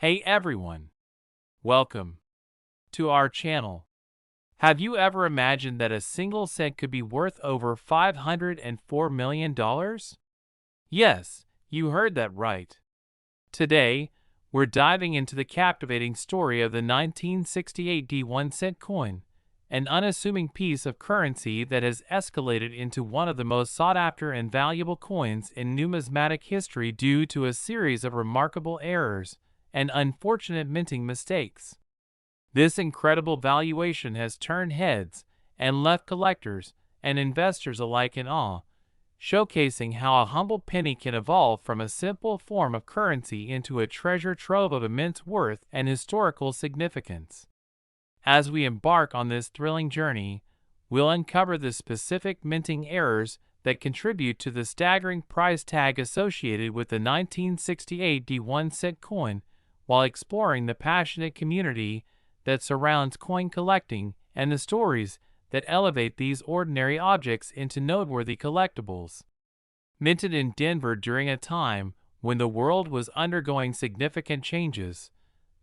Hey everyone, welcome to our channel. Have you ever imagined that a single cent could be worth over $504 million? Yes, you heard that right. Today, we're diving into the captivating story of the 1968 D1 cent coin, an unassuming piece of currency that has escalated into one of the most sought-after and valuable coins in numismatic history due to a series of remarkable errors and unfortunate minting mistakes. This incredible valuation has turned heads and left collectors and investors alike in awe, showcasing how a humble penny can evolve from a simple form of currency into a treasure trove of immense worth and historical significance. As we embark on this thrilling journey, we'll uncover the specific minting errors that contribute to the staggering price tag associated with the 1968 D1 cent coin, while exploring the passionate community that surrounds coin collecting and the stories that elevate these ordinary objects into noteworthy collectibles. Minted in Denver during a time when the world was undergoing significant changes,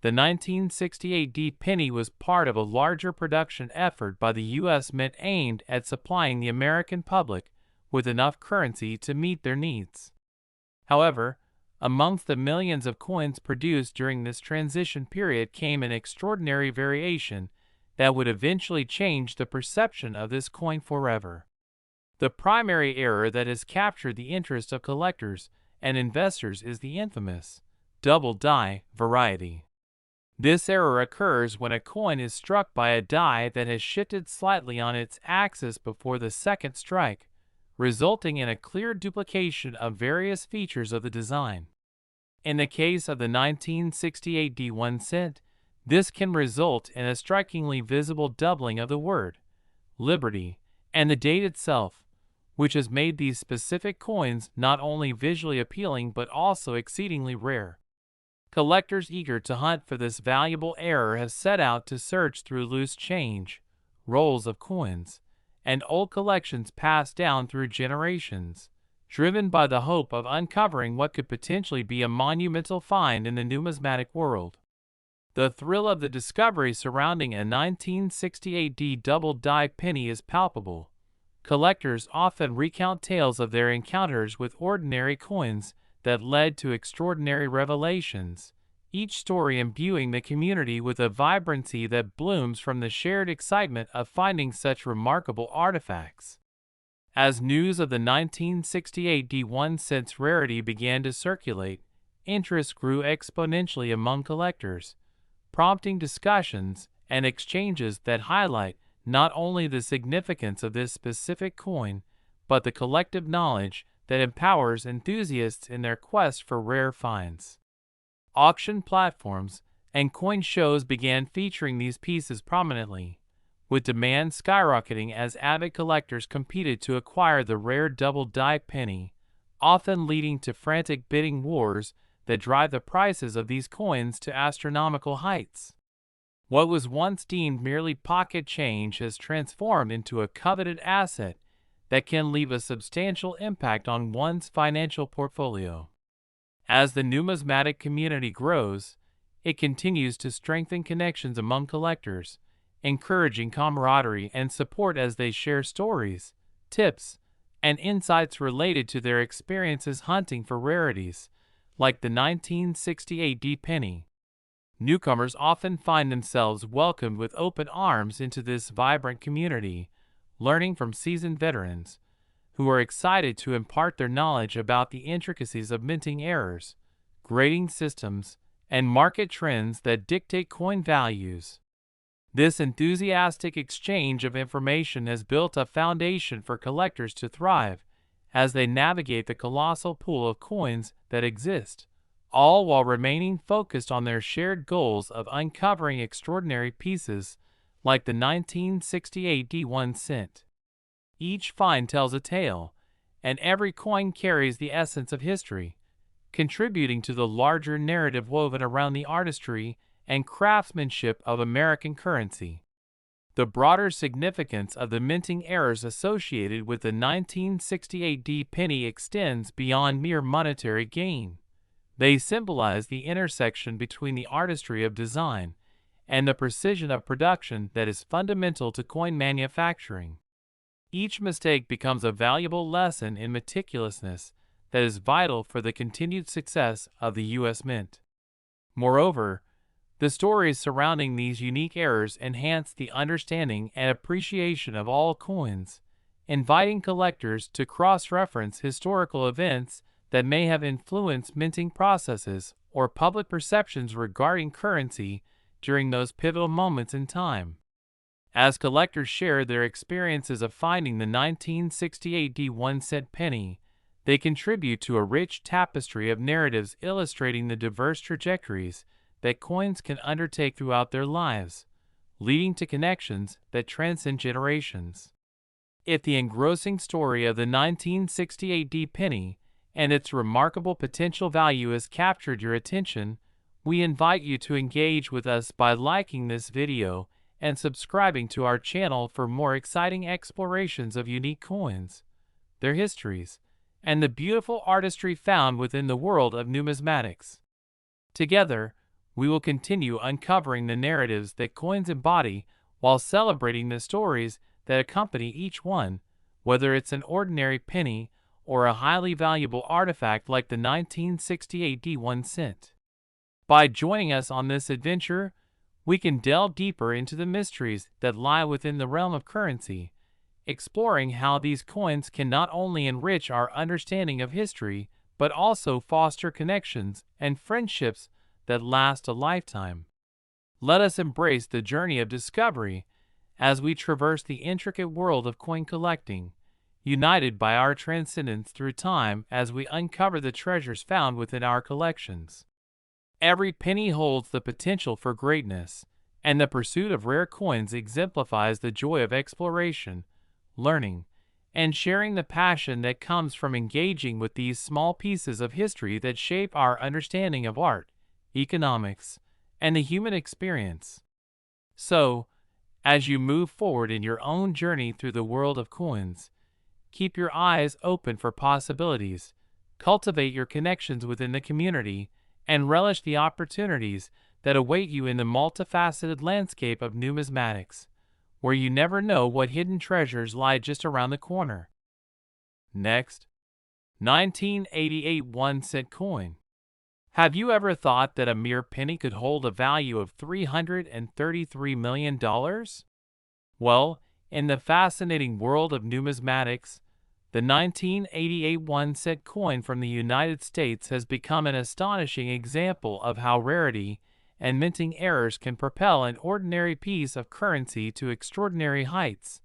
the 1968 D penny was part of a larger production effort by the U.S. Mint aimed at supplying the American public with enough currency to meet their needs. However, amongst the millions of coins produced during this transition period came an extraordinary variation that would eventually change the perception of this coin forever. The primary error that has captured the interest of collectors and investors is the infamous double die variety. This error occurs when a coin is struck by a die that has shifted slightly on its axis before the second strike, resulting in a clear duplication of various features of the design. In the case of the 1968 D1 cent, this can result in a strikingly visible doubling of the word liberty and the date itself, which has made these specific coins not only visually appealing but also exceedingly rare. Collectors eager to hunt for this valuable error have set out to search through loose change, rolls of coins, and old collections passed down through generations, driven by the hope of uncovering what could potentially be a monumental find in the numismatic world. The thrill of the discovery surrounding a 1968 D double die penny is palpable. Collectors often recount tales of their encounters with ordinary coins that led to extraordinary revelations, each story imbuing the community with a vibrancy that blooms from the shared excitement of finding such remarkable artifacts. As news of the 1968 D1 cent's rarity began to circulate, interest grew exponentially among collectors, prompting discussions and exchanges that highlight not only the significance of this specific coin, but the collective knowledge that empowers enthusiasts in their quest for rare finds. Auction platforms and coin shows began featuring these pieces prominently, with demand skyrocketing as avid collectors competed to acquire the rare double die penny, often leading to frantic bidding wars that drive the prices of these coins to astronomical heights. What was once deemed merely pocket change has transformed into a coveted asset that can leave a substantial impact on one's financial portfolio. As the numismatic community grows, it continues to strengthen connections among collectors, encouraging camaraderie and support as they share stories, tips, and insights related to their experiences hunting for rarities, like the 1968 D penny. Newcomers often find themselves welcomed with open arms into this vibrant community, learning from seasoned veterans, who are excited to impart their knowledge about the intricacies of minting errors, grading systems, and market trends that dictate coin values. This enthusiastic exchange of information has built a foundation for collectors to thrive as they navigate the colossal pool of coins that exist, all while remaining focused on their shared goals of uncovering extraordinary pieces like the 1968 D1 cent. Each find tells a tale, and every coin carries the essence of history, contributing to the larger narrative woven around the artistry and craftsmanship of American currency. The broader significance of the minting errors associated with the 1968 D penny extends beyond mere monetary gain. They symbolize the intersection between the artistry of design and the precision of production that is fundamental to coin manufacturing. Each mistake becomes a valuable lesson in meticulousness that is vital for the continued success of the U.S. Mint. Moreover, the stories surrounding these unique errors enhance the understanding and appreciation of all coins, inviting collectors to cross-reference historical events that may have influenced minting processes or public perceptions regarding currency during those pivotal moments in time. As collectors share their experiences of finding the 1968 D1-cent penny, they contribute to a rich tapestry of narratives illustrating the diverse trajectories that coins can undertake throughout their lives, leading to connections that transcend generations. If the engrossing story of the 1968 D penny and its remarkable potential value has captured your attention, we invite you to engage with us by liking this video and subscribing to our channel for more exciting explorations of unique coins, their histories, and the beautiful artistry found within the world of numismatics. Together, we will continue uncovering the narratives that coins embody while celebrating the stories that accompany each one, whether it's an ordinary penny or a highly valuable artifact like the 1968 D1-cent. By joining us on this adventure, we can delve deeper into the mysteries that lie within the realm of currency, exploring how these coins can not only enrich our understanding of history, but also foster connections and friendships that last a lifetime. Let us embrace the journey of discovery as we traverse the intricate world of coin collecting, united by our transcendence through time as we uncover the treasures found within our collections. Every penny holds the potential for greatness, and the pursuit of rare coins exemplifies the joy of exploration, learning, and sharing the passion that comes from engaging with these small pieces of history that shape our understanding of art, economics, and the human experience. So, as you move forward in your own journey through the world of coins, keep your eyes open for possibilities, cultivate your connections within the community, and relish the opportunities that await you in the multifaceted landscape of numismatics, where you never know what hidden treasures lie just around the corner. Next, 1988 1-cent coin. Have you ever thought that a mere penny could hold a value of $333 million? Well, in the fascinating world of numismatics, the 1988 1-cent coin from the United States has become an astonishing example of how rarity and minting errors can propel an ordinary piece of currency to extraordinary heights,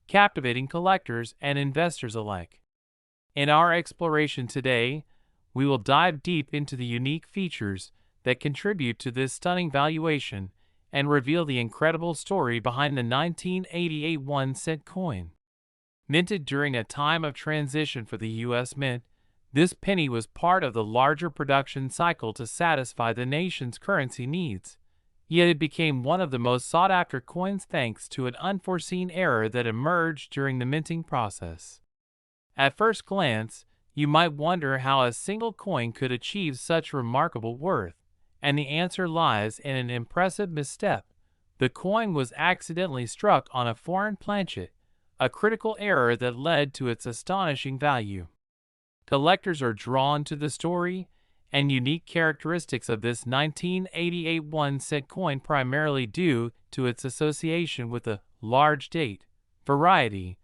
captivating collectors and investors alike. In our exploration today, we will dive deep into the unique features that contribute to this stunning valuation and reveal the incredible story behind the 1988 1-cent coin. Minted during a time of transition for the U.S. Mint, this penny was part of the larger production cycle to satisfy the nation's currency needs, yet it became one of the most sought-after coins thanks to an unforeseen error that emerged during the minting process. At first glance, you might wonder how a single coin could achieve such remarkable worth, and the answer lies in an impressive misstep. The coin was accidentally struck on a foreign planchet, a critical error that led to its astonishing value. Collectors are drawn to the story and unique characteristics of this 1988 1-cent coin primarily due to its association with a large date, rarity,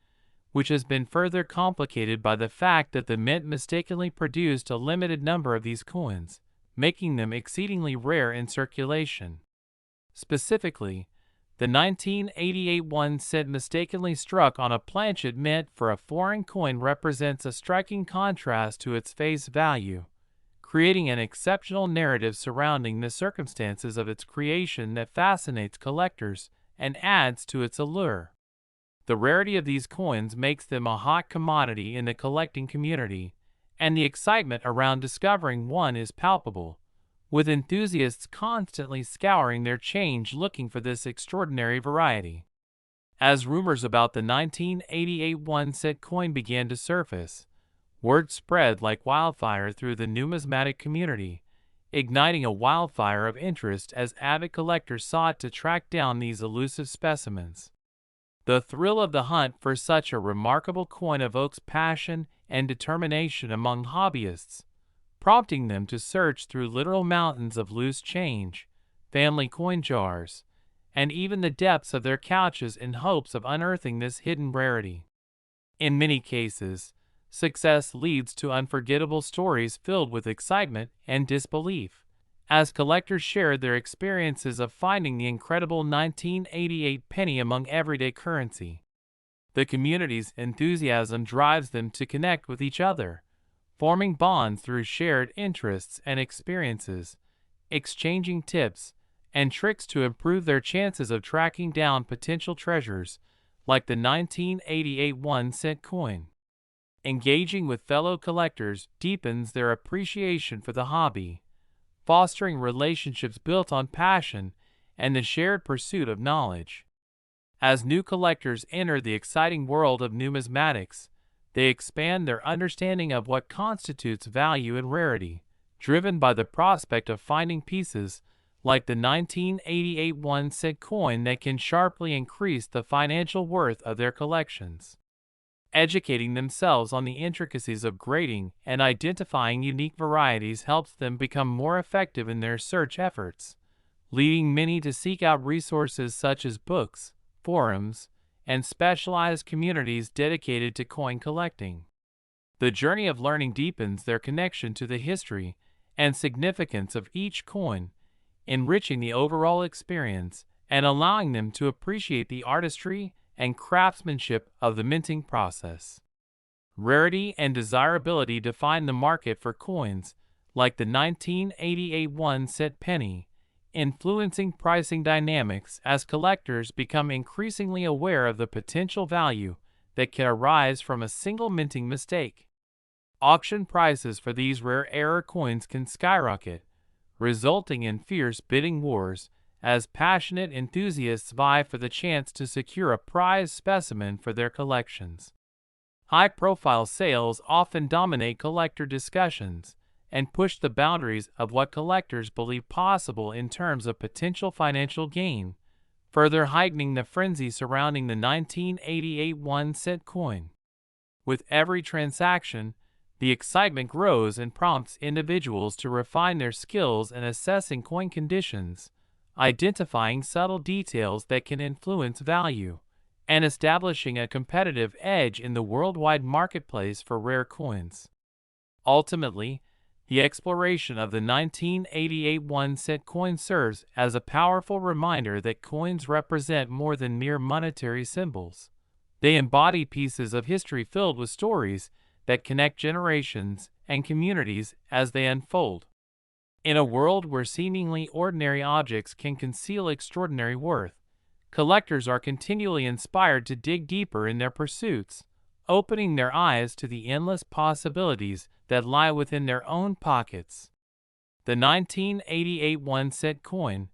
which has been further complicated by the fact that the mint mistakenly produced a limited number of these coins, making them exceedingly rare in circulation. Specifically, the 1988 1-cent mistakenly struck on a planchet meant for a foreign coin represents a striking contrast to its face value, creating an exceptional narrative surrounding the circumstances of its creation that fascinates collectors and adds to its allure. The rarity of these coins makes them a hot commodity in the collecting community, and the excitement around discovering one is palpable, with enthusiasts constantly scouring their change looking for this extraordinary variety. As rumors about the 1988 1-cent coin began to surface, word spread like wildfire through the numismatic community, igniting a wildfire of interest as avid collectors sought to track down these elusive specimens. The thrill of the hunt for such a remarkable coin evokes passion and determination among hobbyists, prompting them to search through literal mountains of loose change, family coin jars, and even the depths of their couches in hopes of unearthing this hidden rarity. In many cases, success leads to unforgettable stories filled with excitement and disbelief, as collectors share their experiences of finding the incredible 1988 penny among everyday currency. The community's enthusiasm drives them to connect with each other, forming bonds through shared interests and experiences, exchanging tips and tricks to improve their chances of tracking down potential treasures, like the 1988 1-cent coin. Engaging with fellow collectors deepens their appreciation for the hobby, fostering relationships built on passion and the shared pursuit of knowledge. As new collectors enter the exciting world of numismatics, they expand their understanding of what constitutes value and rarity, driven by the prospect of finding pieces like the 1988 1-cent coin that can sharply increase the financial worth of their collections. Educating themselves on the intricacies of grading and identifying unique varieties helps them become more effective in their search efforts, leading many to seek out resources such as books, forums, and specialized communities dedicated to coin collecting. The journey of learning deepens their connection to the history and significance of each coin, enriching the overall experience and allowing them to appreciate the artistry and craftsmanship of the minting process. Rarity and desirability define the market for coins like the 1988 1-cent penny, influencing pricing dynamics as collectors become increasingly aware of the potential value that can arise from a single minting mistake. Auction prices for these rare coins can skyrocket, resulting in fierce bidding wars as passionate enthusiasts vie for the chance to secure a prized specimen for their collections. High-profile sales often dominate collector discussions and push the boundaries of what collectors believe possible in terms of potential financial gain, further heightening the frenzy surrounding the 1988 1-cent coin. With every transaction, the excitement grows and prompts individuals to refine their skills in assessing coin conditions, identifying subtle details that can influence value, and establishing a competitive edge in the worldwide marketplace for rare coins. Ultimately, the exploration of the 1988 1-cent coin serves as a powerful reminder that coins represent more than mere monetary symbols. They embody pieces of history filled with stories that connect generations and communities as they unfold. In a world where seemingly ordinary objects can conceal extraordinary worth, collectors are continually inspired to dig deeper in their pursuits, opening their eyes to the endless possibilities that lie within their own pockets. The 1988 1-cent coin,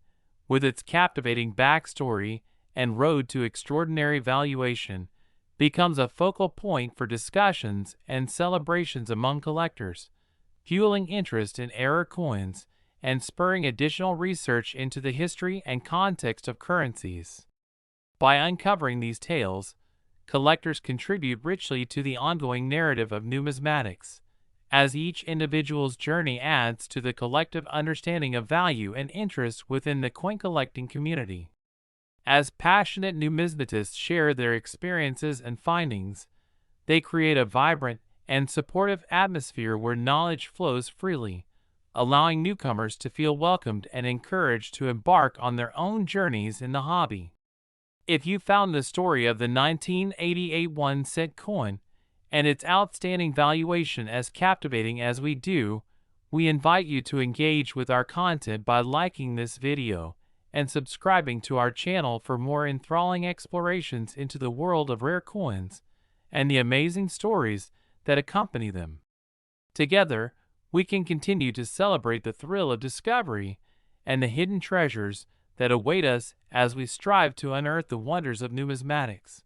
with its captivating backstory and road to extraordinary valuation, becomes a focal point for discussions and celebrations among collectors, fueling interest in rare coins and spurring additional research into the history and context of currencies. By uncovering these tales, collectors contribute richly to the ongoing narrative of numismatics, as each individual's journey adds to the collective understanding of value and interest within the coin collecting community. As passionate numismatists share their experiences and findings, they create a vibrant and supportive atmosphere where knowledge flows freely, allowing newcomers to feel welcomed and encouraged to embark on their own journeys in the hobby. If you found the story of the 1988 1-cent coin and its outstanding valuation as captivating as we do, we invite you to engage with our content by liking this video and subscribing to our channel for more enthralling explorations into the world of rare coins and the amazing stories that accompany them. Together, we can continue to celebrate the thrill of discovery and the hidden treasures that await us as we strive to unearth the wonders of numismatics.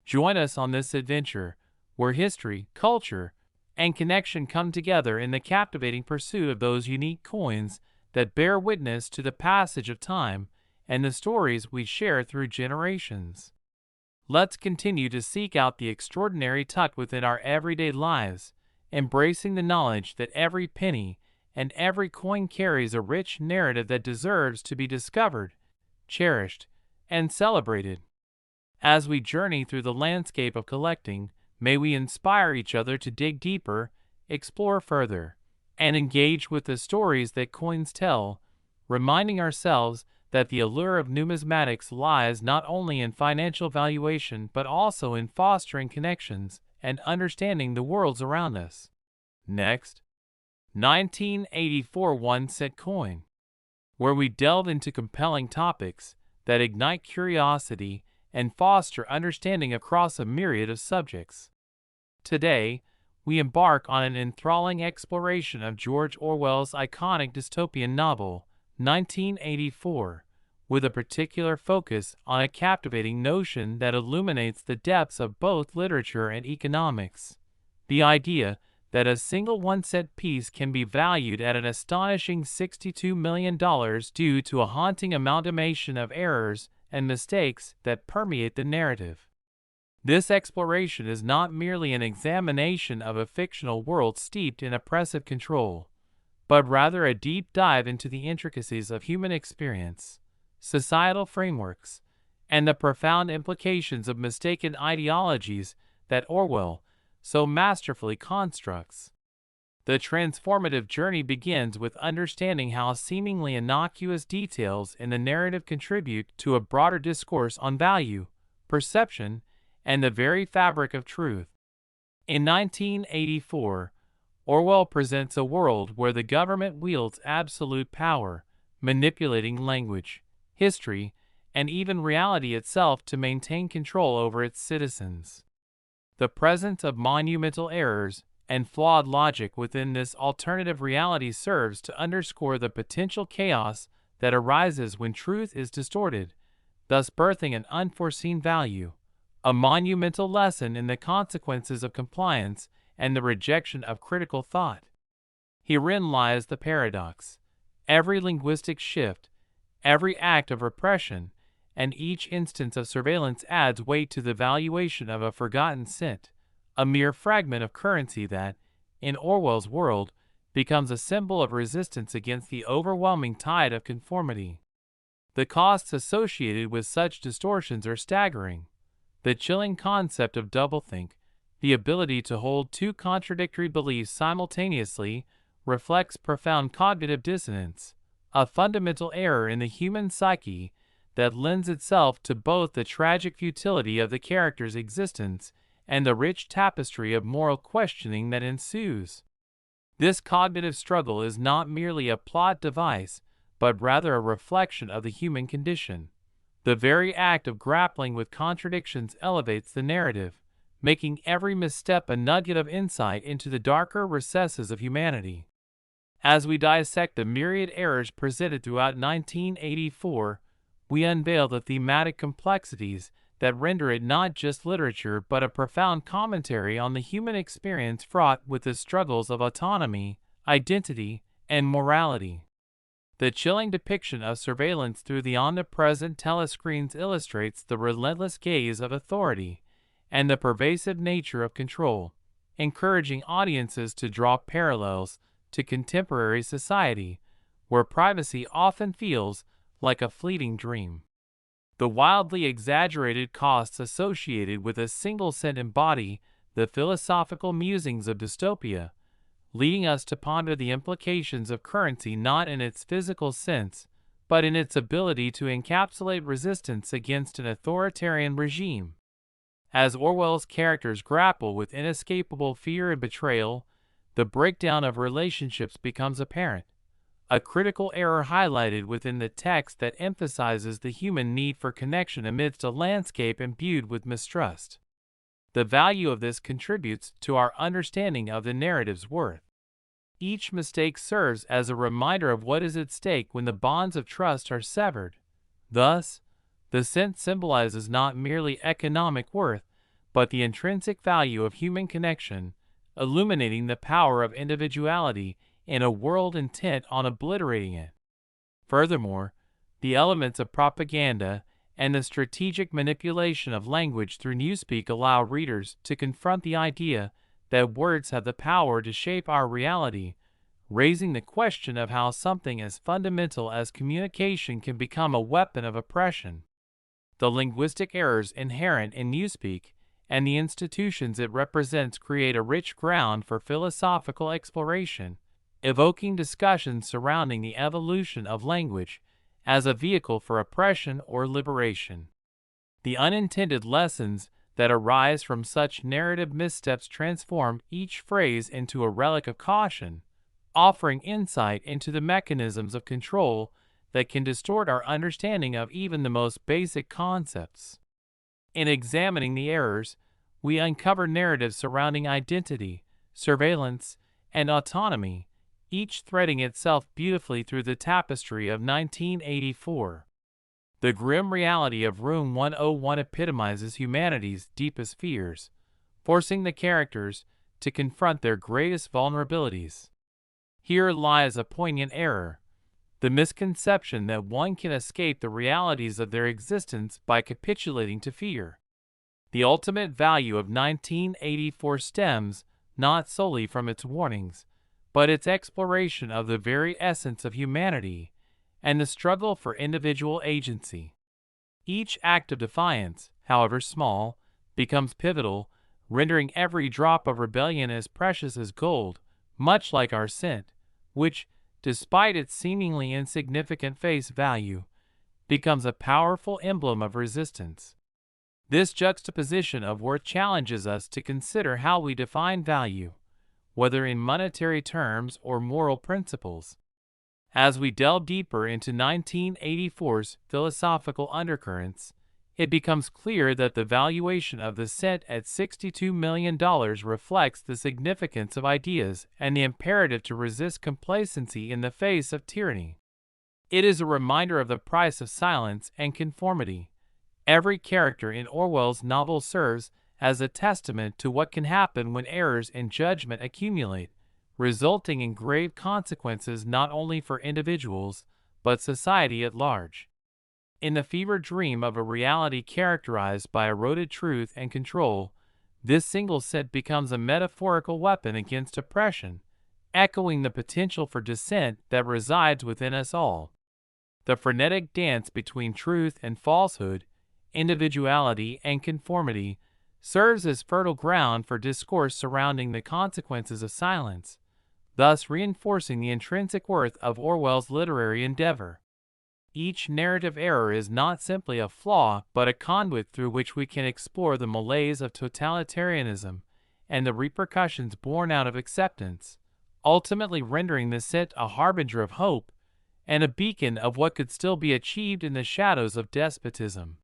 Join us on this adventure, where history, culture, and connection come together in the captivating pursuit of those unique coins that bear witness to the passage of time and the stories we share through generations. Let's continue to seek out the extraordinary tucked within our everyday lives, embracing the knowledge that every penny and every coin carries a rich narrative that deserves to be discovered, cherished, and celebrated. As we journey through the landscape of collecting, may we inspire each other to dig deeper, explore further, and engage with the stories that coins tell, reminding ourselves that the allure of numismatics lies not only in financial valuation but also in fostering connections and understanding the worlds around us. Next, 1984 1-cent coin, where we delve into compelling topics that ignite curiosity and foster understanding across a myriad of subjects. Today, we embark on an enthralling exploration of George Orwell's iconic dystopian novel, 1984, with a particular focus on a captivating notion that illuminates the depths of both literature and economics: the idea that a single 1-cent piece can be valued at an astonishing $62 million due to a haunting amalgamation of errors and mistakes that permeate the narrative. This exploration is not merely an examination of a fictional world steeped in oppressive control, but rather a deep dive into the intricacies of human experience, societal frameworks, and the profound implications of mistaken ideologies that Orwell so masterfully constructs. The transformative journey begins with understanding how seemingly innocuous details in the narrative contribute to a broader discourse on value, perception, and the very fabric of truth. In 1984, Orwell presents a world where the government wields absolute power, manipulating language, history, and even reality itself to maintain control over its citizens. The presence of monumental errors and flawed logic within this alternative reality serves to underscore the potential chaos that arises when truth is distorted, thus birthing an unforeseen value, a monumental lesson in the consequences of compliance and the rejection of critical thought. Herein lies the paradox. Every linguistic shift, every act of repression, and each instance of surveillance adds weight to the valuation of a forgotten cent, a mere fragment of currency that, in Orwell's world, becomes a symbol of resistance against the overwhelming tide of conformity. The costs associated with such distortions are staggering. The chilling concept of doublethink, the ability to hold two contradictory beliefs simultaneously, reflects profound cognitive dissonance, a fundamental error in the human psyche that lends itself to both the tragic futility of the character's existence and the rich tapestry of moral questioning that ensues. This cognitive struggle is not merely a plot device, but rather a reflection of the human condition. The very act of grappling with contradictions elevates the narrative, making every misstep a nugget of insight into the darker recesses of humanity. As we dissect the myriad errors presented throughout 1984, we unveil the thematic complexities that render it not just literature but a profound commentary on the human experience fraught with the struggles of autonomy, identity, and morality. The chilling depiction of surveillance through the omnipresent telescreens illustrates the relentless gaze of authority and the pervasive nature of control, encouraging audiences to draw parallels to contemporary society, where privacy often feels like a fleeting dream. The wildly exaggerated costs associated with a single cent embody the philosophical musings of dystopia, leading us to ponder the implications of currency not in its physical sense, but in its ability to encapsulate resistance against an authoritarian regime. As Orwell's characters grapple with inescapable fear and betrayal, the breakdown of relationships becomes apparent, a critical error highlighted within the text that emphasizes the human need for connection amidst a landscape imbued with mistrust. The value of this contributes to our understanding of the narrative's worth. Each mistake serves as a reminder of what is at stake when the bonds of trust are severed. Thus, the cent symbolizes not merely economic worth, but the intrinsic value of human connection, illuminating the power of individuality in a world intent on obliterating it. Furthermore, the elements of propaganda and the strategic manipulation of language through newspeak allow readers to confront the idea that words have the power to shape our reality, raising the question of how something as fundamental as communication can become a weapon of oppression. The linguistic errors inherent in newspeak and the institutions it represents create a rich ground for philosophical exploration, evoking discussions surrounding the evolution of language as a vehicle for oppression or liberation. The unintended lessons that arise from such narrative missteps transform each phrase into a relic of caution, offering insight into the mechanisms of control that can distort our understanding of even the most basic concepts. In examining the errors, we uncover narratives surrounding identity, surveillance, and autonomy, each threading itself beautifully through the tapestry of 1984. The grim reality of Room 101 epitomizes humanity's deepest fears, forcing the characters to confront their greatest vulnerabilities. Here lies a poignant error: the misconception that one can escape the realities of their existence by capitulating to fear. The ultimate value of 1984 stems not solely from its warnings, but its exploration of the very essence of humanity and the struggle for individual agency. Each act of defiance, however small, becomes pivotal, rendering every drop of rebellion as precious as gold, much like our scent, which, despite its seemingly insignificant face value, becomes a powerful emblem of resistance. This juxtaposition of worth challenges us to consider how we define value, whether in monetary terms or moral principles. As we delve deeper into 1984's philosophical undercurrents, it becomes clear that the valuation of the cent at $62 million reflects the significance of ideas and the imperative to resist complacency in the face of tyranny. It is a reminder of the price of silence and conformity. Every character in Orwell's novel serves as a testament to what can happen when errors in judgment accumulate, resulting in grave consequences not only for individuals, but society at large. In the fevered dream of a reality characterized by eroded truth and control, this single cent becomes a metaphorical weapon against oppression, echoing the potential for dissent that resides within us all. The frenetic dance between truth and falsehood, individuality and conformity, serves as fertile ground for discourse surrounding the consequences of silence, thus reinforcing the intrinsic worth of Orwell's literary endeavor. Each narrative error is not simply a flaw, but a conduit through which we can explore the malaise of totalitarianism and the repercussions born out of acceptance, ultimately rendering the cent a harbinger of hope and a beacon of what could still be achieved in the shadows of despotism.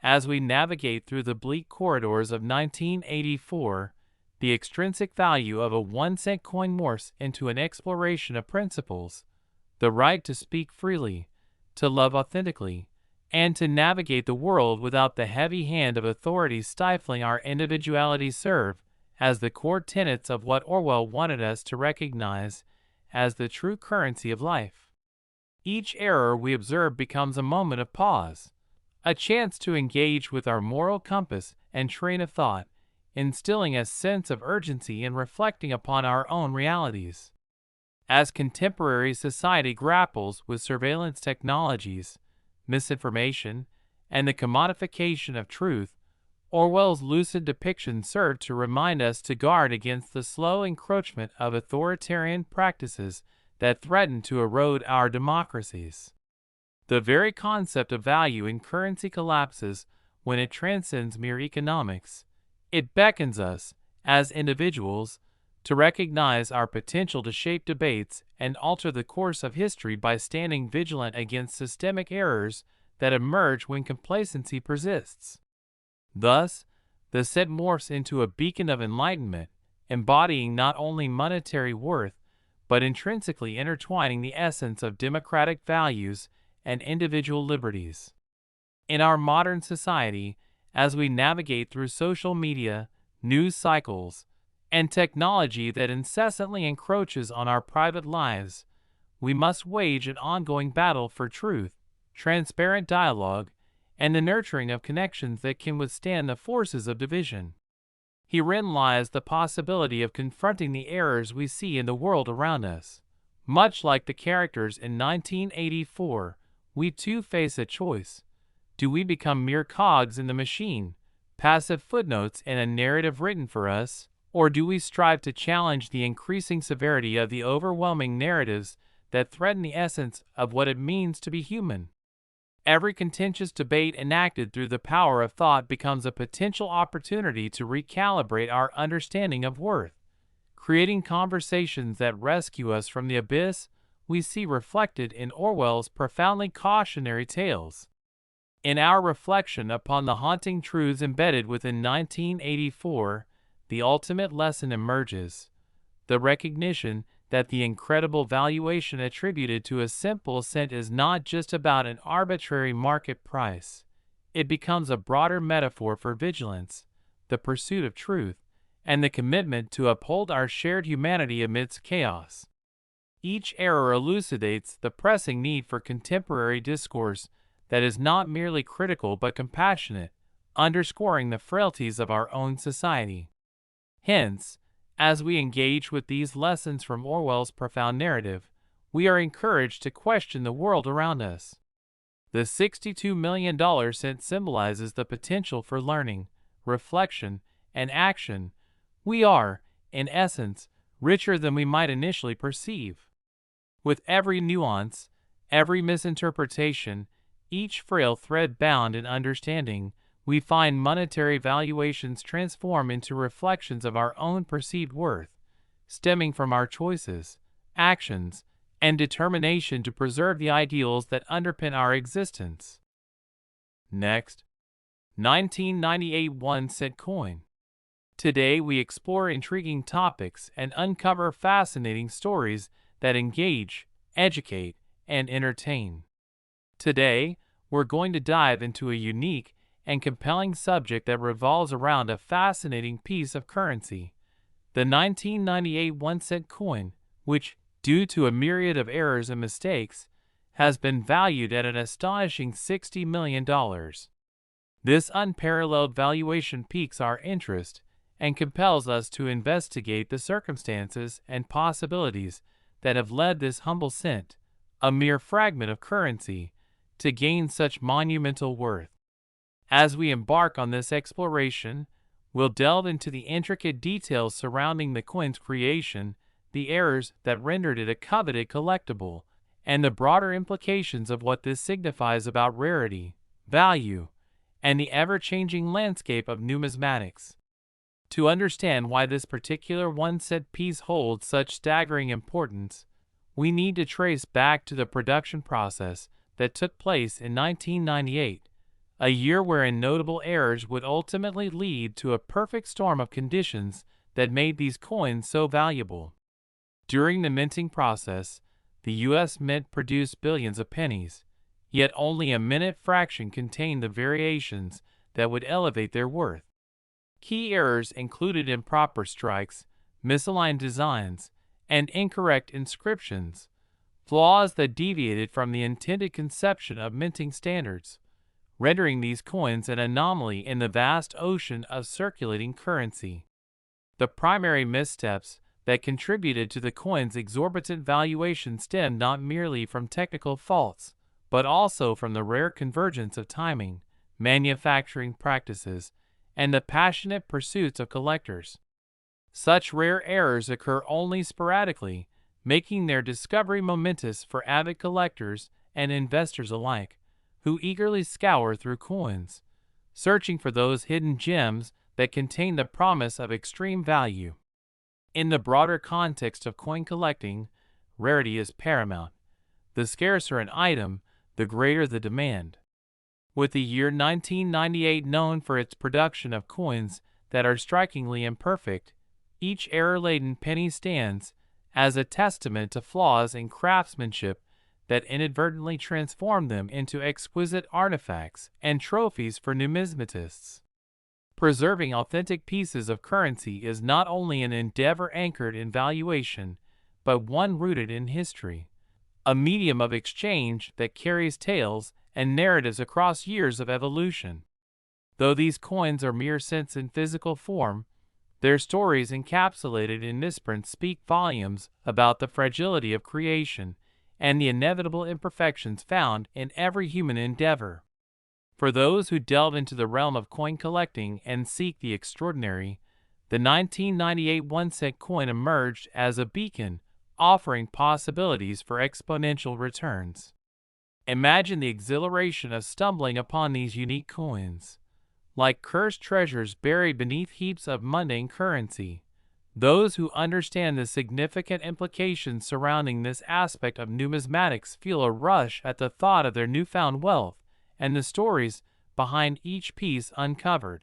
As we navigate through the bleak corridors of 1984, the extrinsic value of a 1-cent coin morphs into an exploration of principles: the right to speak freely, to love authentically, and to navigate the world without the heavy hand of authority stifling our individuality serve as the core tenets of what Orwell wanted us to recognize as the true currency of life. Each error we observe becomes a moment of pause, a chance to engage with our moral compass and train of thought, instilling a sense of urgency in reflecting upon our own realities. As contemporary society grapples with surveillance technologies, misinformation, and the commodification of truth, Orwell's lucid depictions serve to remind us to guard against the slow encroachment of authoritarian practices that threaten to erode our democracies. The very concept of value in currency collapses when it transcends mere economics. It beckons us, as individuals, to recognize our potential to shape debates and alter the course of history by standing vigilant against systemic errors that emerge when complacency persists. Thus, the cent morphs into a beacon of enlightenment, embodying not only monetary worth, but intrinsically intertwining the essence of democratic values and individual liberties. In our modern society, as we navigate through social media, news cycles, and technology that incessantly encroaches on our private lives, we must wage an ongoing battle for truth, transparent dialogue, and the nurturing of connections that can withstand the forces of division. Herein lies the possibility of confronting the errors we see in the world around us. Much like the characters in 1984, we too face a choice. Do we become mere cogs in the machine, passive footnotes in a narrative written for us, or do we strive to challenge the increasing severity of the overwhelming narratives that threaten the essence of what it means to be human? Every contentious debate enacted through the power of thought becomes a potential opportunity to recalibrate our understanding of worth, creating conversations that rescue us from the abyss we see reflected in Orwell's profoundly cautionary tales. In our reflection upon the haunting truths embedded within 1984, the ultimate lesson emerges: the recognition that the incredible valuation attributed to a simple cent is not just about an arbitrary market price. It becomes a broader metaphor for vigilance, the pursuit of truth, and the commitment to uphold our shared humanity amidst chaos. Each era elucidates the pressing need for contemporary discourse that is not merely critical but compassionate, underscoring the frailties of our own society. Hence, as we engage with these lessons from Orwell's profound narrative, we are encouraged to question the world around us. The $62 million cent symbolizes the potential for learning, reflection, and action. We are, in essence, richer than we might initially perceive. With every nuance, every misinterpretation, each frail thread bound in understanding, we find monetary valuations transform into reflections of our own perceived worth, stemming from our choices, actions, and determination to preserve the ideals that underpin our existence. Next, 1998 1-cent coin. Today we explore intriguing topics and uncover fascinating stories that engage, educate, and entertain. Today, we're going to dive into a unique and compelling subject that revolves around a fascinating piece of currency, the 1998 1-cent coin, which, due to a myriad of errors and mistakes, has been valued at an astonishing $60 million. This unparalleled valuation piques our interest and compels us to investigate the circumstances and possibilities that have led this humble cent, a mere fragment of currency, to gain such monumental worth. As we embark on this exploration, we'll delve into the intricate details surrounding the coin's creation, the errors that rendered it a coveted collectible, and the broader implications of what this signifies about rarity, value, and the ever-changing landscape of numismatics. To understand why this particular 1-cent piece holds such staggering importance, we need to trace back to the production process that took place in 1998, a year wherein notable errors would ultimately lead to a perfect storm of conditions that made these coins so valuable. During the minting process, the U.S. Mint produced billions of pennies, yet only a minute fraction contained the variations that would elevate their worth. Key errors included improper strikes, misaligned designs, and incorrect inscriptions, flaws that deviated from the intended conception of minting standards, rendering these coins an anomaly in the vast ocean of circulating currency. The primary missteps that contributed to the coin's exorbitant valuation stemmed not merely from technical faults, but also from the rare convergence of timing, manufacturing practices, and the passionate pursuits of collectors. Such rare errors occur only sporadically, making their discovery momentous for avid collectors and investors alike, who eagerly scour through coins, searching for those hidden gems that contain the promise of extreme value. In the broader context of coin collecting, rarity is paramount. The scarcer an item, the greater the demand. With the year 1998 known for its production of coins that are strikingly imperfect, each error-laden penny stands as a testament to flaws in craftsmanship that inadvertently transform them into exquisite artifacts and trophies for numismatists. Preserving authentic pieces of currency is not only an endeavor anchored in valuation, but one rooted in history, a medium of exchange that carries tales and narratives across years of evolution. Though these coins are mere cents in physical form, their stories encapsulated in misprints speak volumes about the fragility of creation and the inevitable imperfections found in every human endeavor. For those who delve into the realm of coin collecting and seek the extraordinary, the 1998 1-cent coin emerged as a beacon, offering possibilities for exponential returns. Imagine the exhilaration of stumbling upon these unique coins. Like cursed treasures buried beneath heaps of mundane currency, those who understand the significant implications surrounding this aspect of numismatics feel a rush at the thought of their newfound wealth and the stories behind each piece uncovered.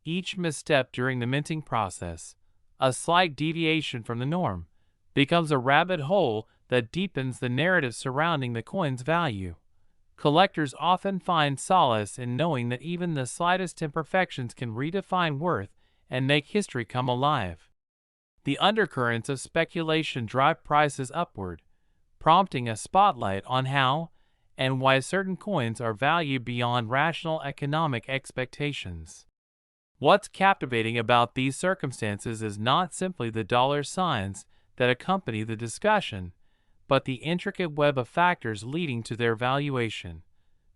Each misstep during the minting process, a slight deviation from the norm, becomes a rabbit hole that deepens the narrative surrounding the coin's value. Collectors often find solace in knowing that even the slightest imperfections can redefine worth and make history come alive. The undercurrents of speculation drive prices upward, prompting a spotlight on how and why certain coins are valued beyond rational economic expectations. What's captivating about these circumstances is not simply the dollar signs that accompany the discussion, but the intricate web of factors leading to their valuation,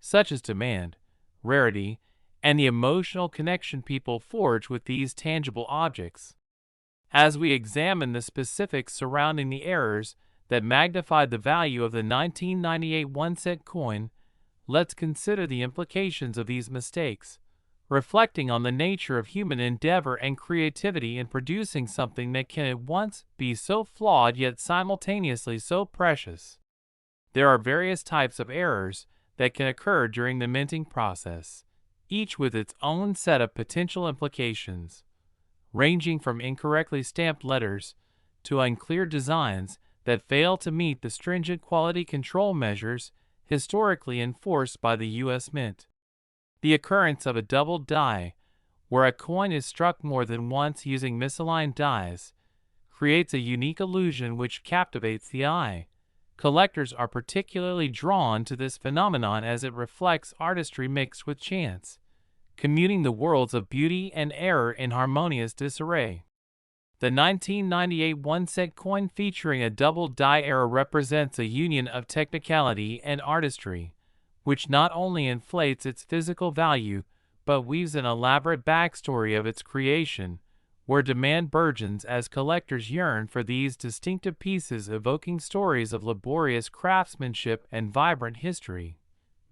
such as demand, rarity, and the emotional connection people forge with these tangible objects. As we examine the specifics surrounding the errors that magnified the value of the 1998 1-cent coin, let's consider the implications of these mistakes, reflecting on the nature of human endeavor and creativity in producing something that can at once be so flawed yet simultaneously so precious. There are various types of errors that can occur during the minting process, each with its own set of potential implications, ranging from incorrectly stamped letters to unclear designs that fail to meet the stringent quality control measures historically enforced by the U.S. Mint. The occurrence of a double die, where a coin is struck more than once using misaligned dies, creates a unique illusion which captivates the eye. Collectors are particularly drawn to this phenomenon as it reflects artistry mixed with chance, communing the worlds of beauty and error in harmonious disarray. The 1998 1-cent coin featuring a double die error represents a union of technicality and artistry, which not only inflates its physical value, but weaves an elaborate backstory of its creation, where demand burgeons as collectors yearn for these distinctive pieces evoking stories of laborious craftsmanship and vibrant history.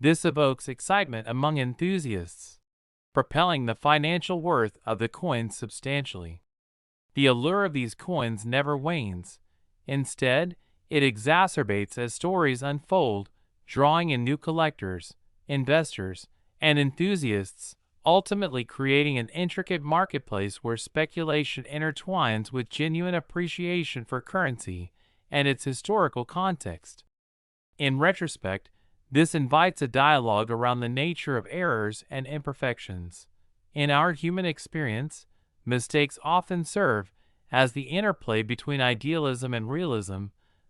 This evokes excitement among enthusiasts, propelling the financial worth of the coins substantially. The allure of these coins never wanes. Instead, it exacerbates as stories unfold, drawing in new collectors, investors, and enthusiasts, ultimately creating an intricate marketplace where speculation intertwines with genuine appreciation for currency and its historical context. In retrospect, this invites a dialogue around the nature of errors and imperfections. In our human experience, mistakes often serve as the interplay between idealism and realism,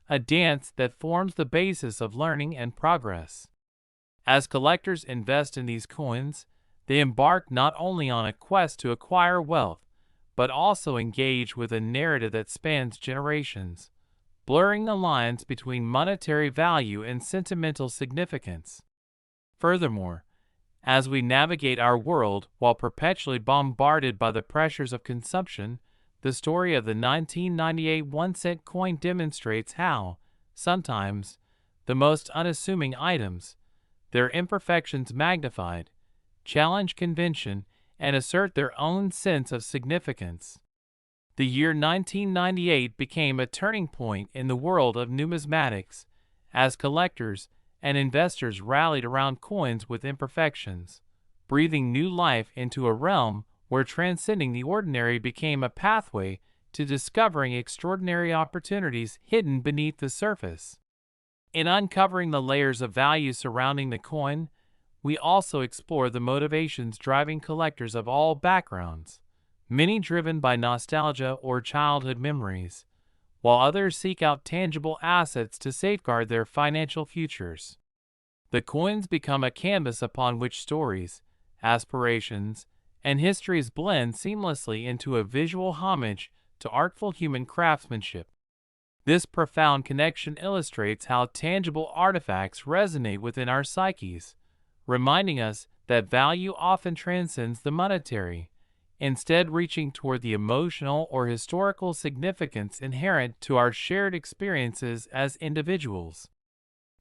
a dance that forms the basis of learning and progress. As collectors invest in these coins, they embark not only on a quest to acquire wealth, but also engage with a narrative that spans generations, blurring the lines between monetary value and sentimental significance. Furthermore, as we navigate our world while perpetually bombarded by the pressures of consumption, the story of the 1998 1-cent coin demonstrates how, sometimes, the most unassuming items, their imperfections magnified, challenge convention and assert their own sense of significance. The year 1998 became a turning point in the world of numismatics, as collectors and investors rallied around coins with imperfections, breathing new life into a realm where transcending the ordinary became a pathway to discovering extraordinary opportunities hidden beneath the surface. In uncovering the layers of value surrounding the coin, we also explore the motivations driving collectors of all backgrounds, many driven by nostalgia or childhood memories, while others seek out tangible assets to safeguard their financial futures. The coins become a canvas upon which stories, aspirations, and histories blend seamlessly into a visual homage to artful human craftsmanship. This profound connection illustrates how tangible artifacts resonate within our psyches, reminding us that value often transcends the monetary, instead reaching toward the emotional or historical significance inherent to our shared experiences as individuals.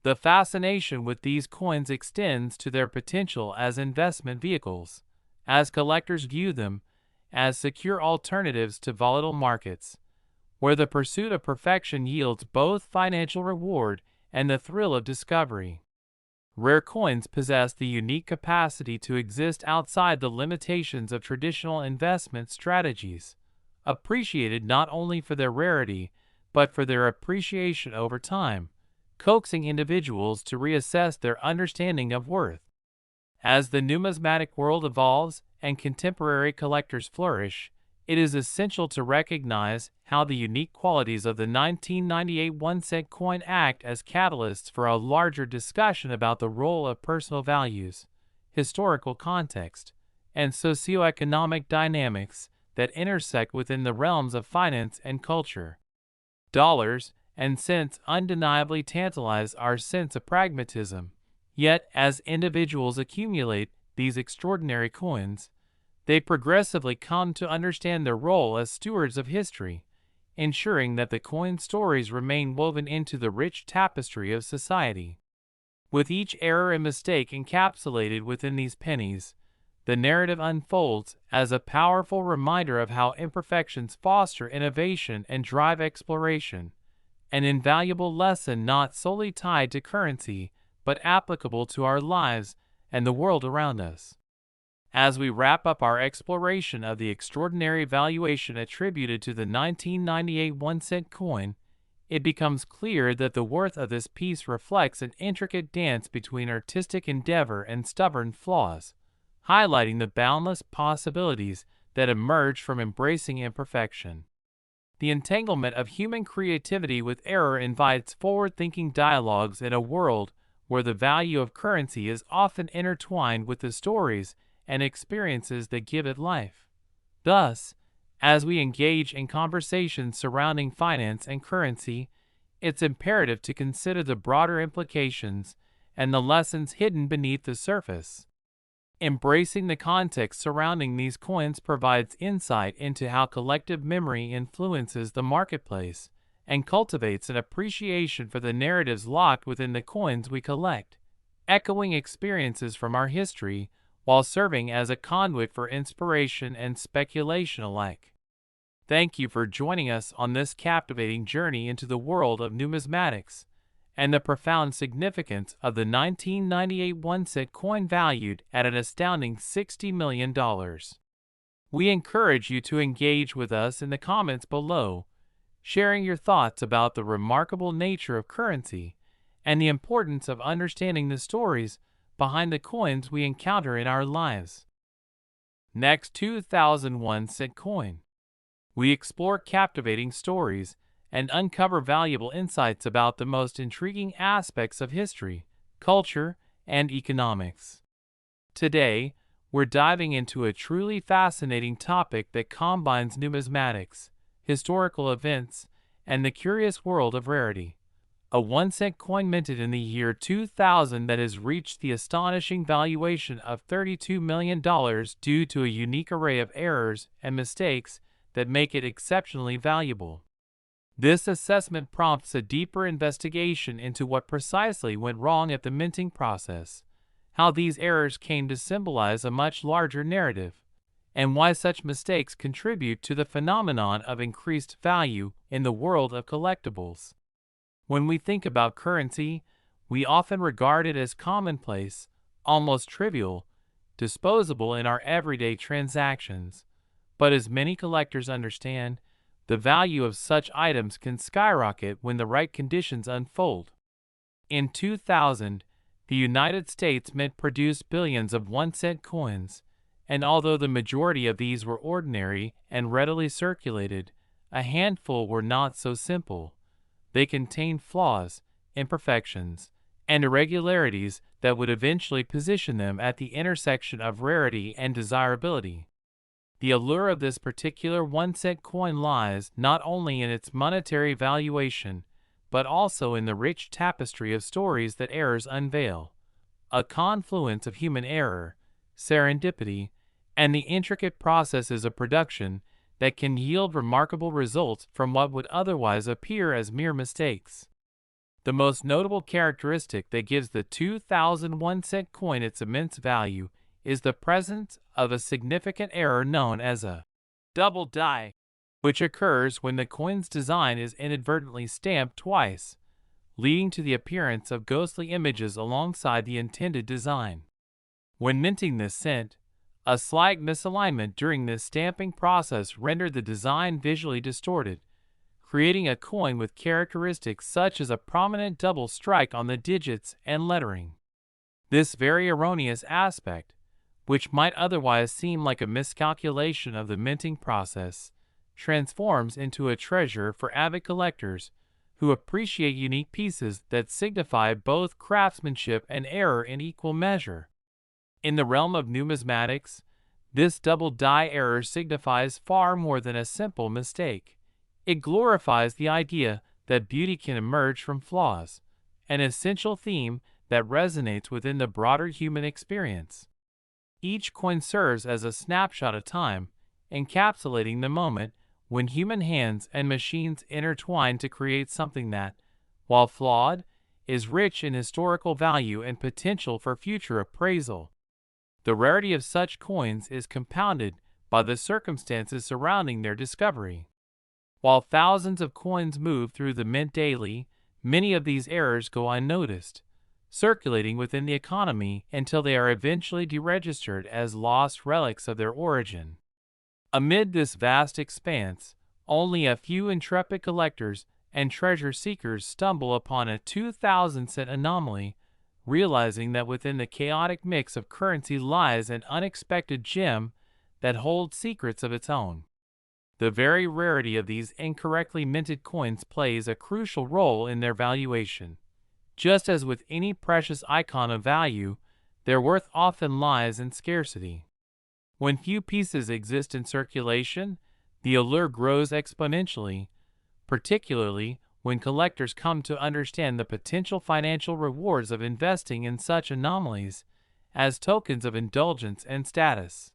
The fascination with these coins extends to their potential as investment vehicles, as collectors view them as secure alternatives to volatile markets, where the pursuit of perfection yields both financial reward and the thrill of discovery. Rare coins possess the unique capacity to exist outside the limitations of traditional investment strategies, appreciated not only for their rarity, but for their appreciation over time, coaxing individuals to reassess their understanding of worth. As the numismatic world evolves and contemporary collectors flourish, it is essential to recognize how the unique qualities of the 1998 1-cent coin act as catalysts for a larger discussion about the role of personal values, historical context, and socioeconomic dynamics that intersect within the realms of finance and culture. Dollars and cents undeniably tantalize our sense of pragmatism, yet as individuals accumulate these extraordinary coins, they progressively come to understand their role as stewards of history, ensuring that the coin stories remain woven into the rich tapestry of society. With each error and mistake encapsulated within these pennies, the narrative unfolds as a powerful reminder of how imperfections foster innovation and drive exploration, an invaluable lesson not solely tied to currency, but applicable to our lives and the world around us. As we wrap up our exploration of the extraordinary valuation attributed to the 1998 1-cent coin, it becomes clear that the worth of this piece reflects an intricate dance between artistic endeavor and stubborn flaws, highlighting the boundless possibilities that emerge from embracing imperfection. The entanglement of human creativity with error invites forward-thinking dialogues in a world where the value of currency is often intertwined with the stories and experiences that give it life. Thus, as we engage in conversations surrounding finance and currency, it's imperative to consider the broader implications and the lessons hidden beneath the surface. Embracing the context surrounding these coins provides insight into how collective memory influences the marketplace and cultivates an appreciation for the narratives locked within the coins we collect, echoing experiences from our history while serving as a conduit for inspiration and speculation alike. Thank you for joining us on this captivating journey into the world of numismatics and the profound significance of the 1998 1-cent coin valued at an astounding $60 million. We encourage you to engage with us in the comments below, sharing your thoughts about the remarkable nature of currency and the importance of understanding the stories behind the coins we encounter in our lives. Next, 2001 cent coin. We explore captivating stories and uncover valuable insights about the most intriguing aspects of history, culture, and economics. Today, we're diving into a truly fascinating topic that combines numismatics, historical events, and the curious world of rarity. A 1-cent coin minted in the year 2000 that has reached the astonishing valuation of $32 million due to a unique array of errors and mistakes that make it exceptionally valuable. This assessment prompts a deeper investigation into what precisely went wrong at the minting process, how these errors came to symbolize a much larger narrative, and why such mistakes contribute to the phenomenon of increased value in the world of collectibles. When we think about currency, we often regard it as commonplace, almost trivial, disposable in our everyday transactions. But as many collectors understand, the value of such items can skyrocket when the right conditions unfold. In 2000, The United States Mint produced billions of 1-cent coins, and although the majority of these were ordinary and readily circulated, a handful were not so simple. They contained flaws, imperfections, and irregularities that would eventually position them at the intersection of rarity and desirability. The allure of this particular 1-cent coin lies not only in its monetary valuation, but also in the rich tapestry of stories that errors unveil, a confluence of human error, serendipity, and the intricate processes of production that can yield remarkable results from what would otherwise appear as mere mistakes. The most notable characteristic that gives the 2001-cent coin its immense value is the presence of a significant error known as a double die, which occurs when the coin's design is inadvertently stamped twice, leading to the appearance of ghostly images alongside the intended design. When minting this cent, a slight misalignment during this stamping process rendered the design visually distorted, creating a coin with characteristics such as a prominent double strike on the digits and lettering. This very erroneous aspect, which might otherwise seem like a miscalculation of the minting process, transforms into a treasure for avid collectors who appreciate unique pieces that signify both craftsmanship and error in equal measure. In the realm of numismatics, this double die error signifies far more than a simple mistake. It glorifies the idea that beauty can emerge from flaws, an essential theme that resonates within the broader human experience. Each coin serves as a snapshot of time, encapsulating the moment when human hands and machines intertwine to create something that, while flawed, is rich in historical value and potential for future appraisal. The rarity of such coins is compounded by the circumstances surrounding their discovery. While thousands of coins move through the mint daily, many of these errors go unnoticed, circulating within the economy until they are eventually deregistered as lost relics of their origin. Amid this vast expanse, only a few intrepid collectors and treasure seekers stumble upon a 2,000-cent anomaly, realizing that within the chaotic mix of currency lies an unexpected gem that holds secrets of its own. The very rarity of these incorrectly minted coins plays a crucial role in their valuation. Just as with any precious icon of value, their worth often lies in scarcity. When few pieces exist in circulation, the allure grows exponentially, particularly when collectors come to understand the potential financial rewards of investing in such anomalies as tokens of indulgence and status.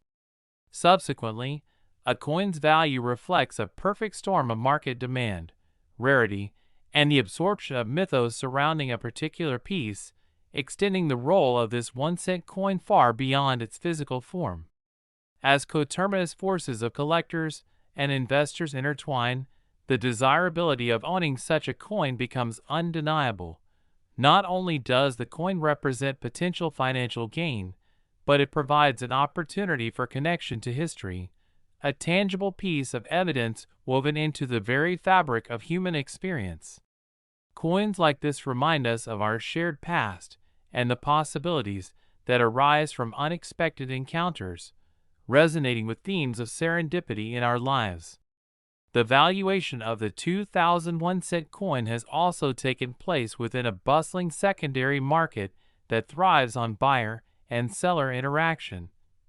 Subsequently, a coin's value reflects a perfect storm of market demand, rarity, and the absorption of mythos surrounding a particular piece, extending the role of this 1-cent coin far beyond its physical form. As coterminous forces of collectors and investors intertwine, the desirability of owning such a coin becomes undeniable. Not only does the coin represent potential financial gain, but it provides an opportunity for connection to history, a tangible piece of evidence woven into the very fabric of human experience. Coins like this remind us of our shared past and the possibilities that arise from unexpected encounters, resonating with themes of serendipity in our lives. The valuation of the 2001-cent coin has also taken place within a bustling secondary market that thrives on buyer and seller interaction,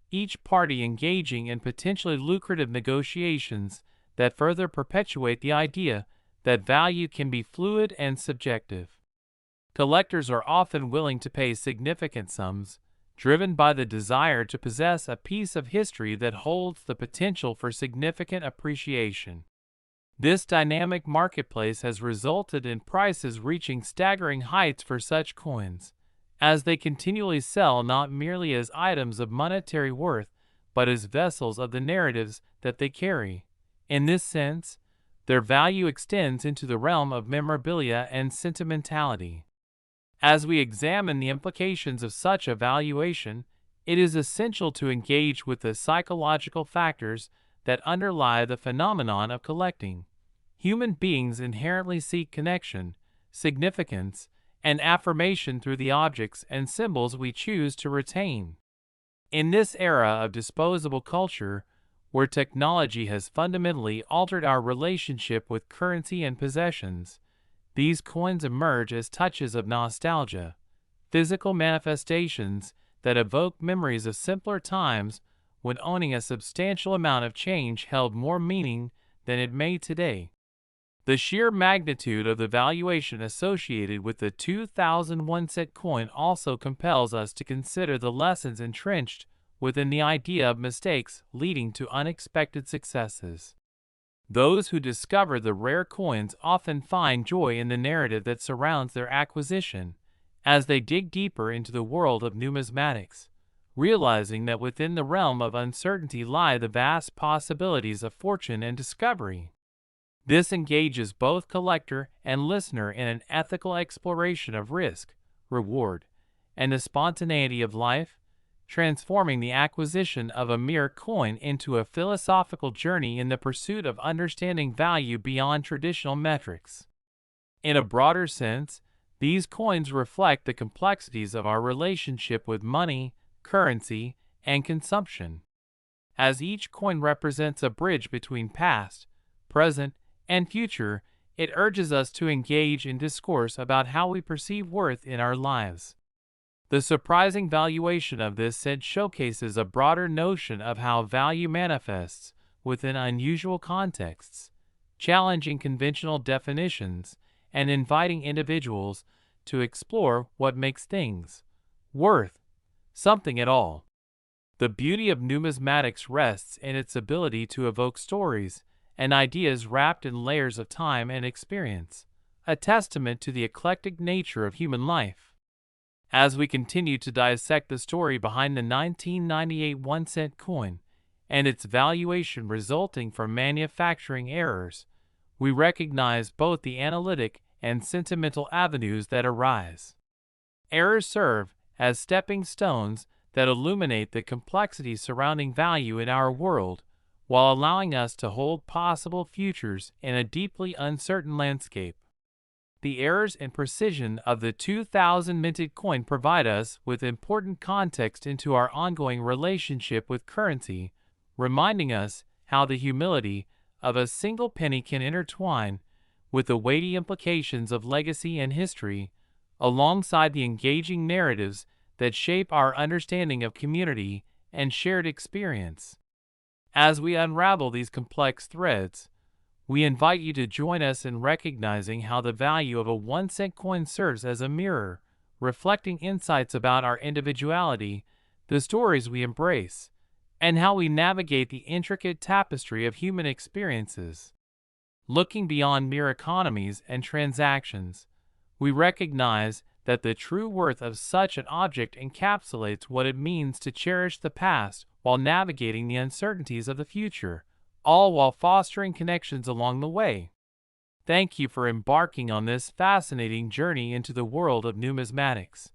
each party engaging in potentially lucrative negotiations that further perpetuate the idea that value can be fluid and subjective. Collectors are often willing to pay significant sums, driven by the desire to possess a piece of history that holds the potential for significant appreciation. This dynamic marketplace has resulted in prices reaching staggering heights for such coins, as they continually sell not merely as items of monetary worth, but as vessels of the narratives that they carry. In this sense, their value extends into the realm of memorabilia and sentimentality. As we examine the implications of such a valuation, it is essential to engage with the psychological factors that underlie the phenomenon of collecting. Human beings inherently seek connection, significance, and affirmation through the objects and symbols we choose to retain. In this era of disposable culture, where technology has fundamentally altered our relationship with currency and possessions, these coins emerge as touches of nostalgia, physical manifestations that evoke memories of simpler times when owning a substantial amount of change held more meaning than it may today. The sheer magnitude of the valuation associated with the 2001 cent coin also compels us to consider the lessons entrenched within the idea of mistakes leading to unexpected successes. Those who discover the rare coins often find joy in the narrative that surrounds their acquisition as they dig deeper into the world of numismatics, realizing that within the realm of uncertainty lie the vast possibilities of fortune and discovery. This engages both collector and listener in an ethical exploration of risk, reward, and the spontaneity of life, transforming the acquisition of a mere coin into a philosophical journey in the pursuit of understanding value beyond traditional metrics. In a broader sense, these coins reflect the complexities of our relationship with money, currency, and consumption. As each coin represents a bridge between past, present, and future, it urges us to engage in discourse about how we perceive worth in our lives. The surprising valuation of this cent showcases a broader notion of how value manifests within unusual contexts, challenging conventional definitions, and inviting individuals to explore what makes things worth something at all. The beauty of numismatics rests in its ability to evoke stories and ideas wrapped in layers of time and experience, a testament to the eclectic nature of human life. As we continue to dissect the story behind the 1998 1-cent coin and its valuation resulting from manufacturing errors, we recognize both the analytic and sentimental avenues that arise. Errors serve as stepping stones that illuminate the complexities surrounding value in our world, while allowing us to hold possible futures in a deeply uncertain landscape. The errors and precision of the 2000 minted coin provide us with important context into our ongoing relationship with currency, reminding us how the humility of a single penny can intertwine with the weighty implications of legacy and history, alongside the engaging narratives that shape our understanding of community and shared experience. As we unravel these complex threads, we invite you to join us in recognizing how the value of a 1-cent coin serves as a mirror, reflecting insights about our individuality, the stories we embrace, and how we navigate the intricate tapestry of human experiences. Looking beyond mere economies and transactions, we recognize that the true worth of such an object encapsulates what it means to cherish the past while navigating the uncertainties of the future, all while fostering connections along the way. Thank you for embarking on this fascinating journey into the world of numismatics,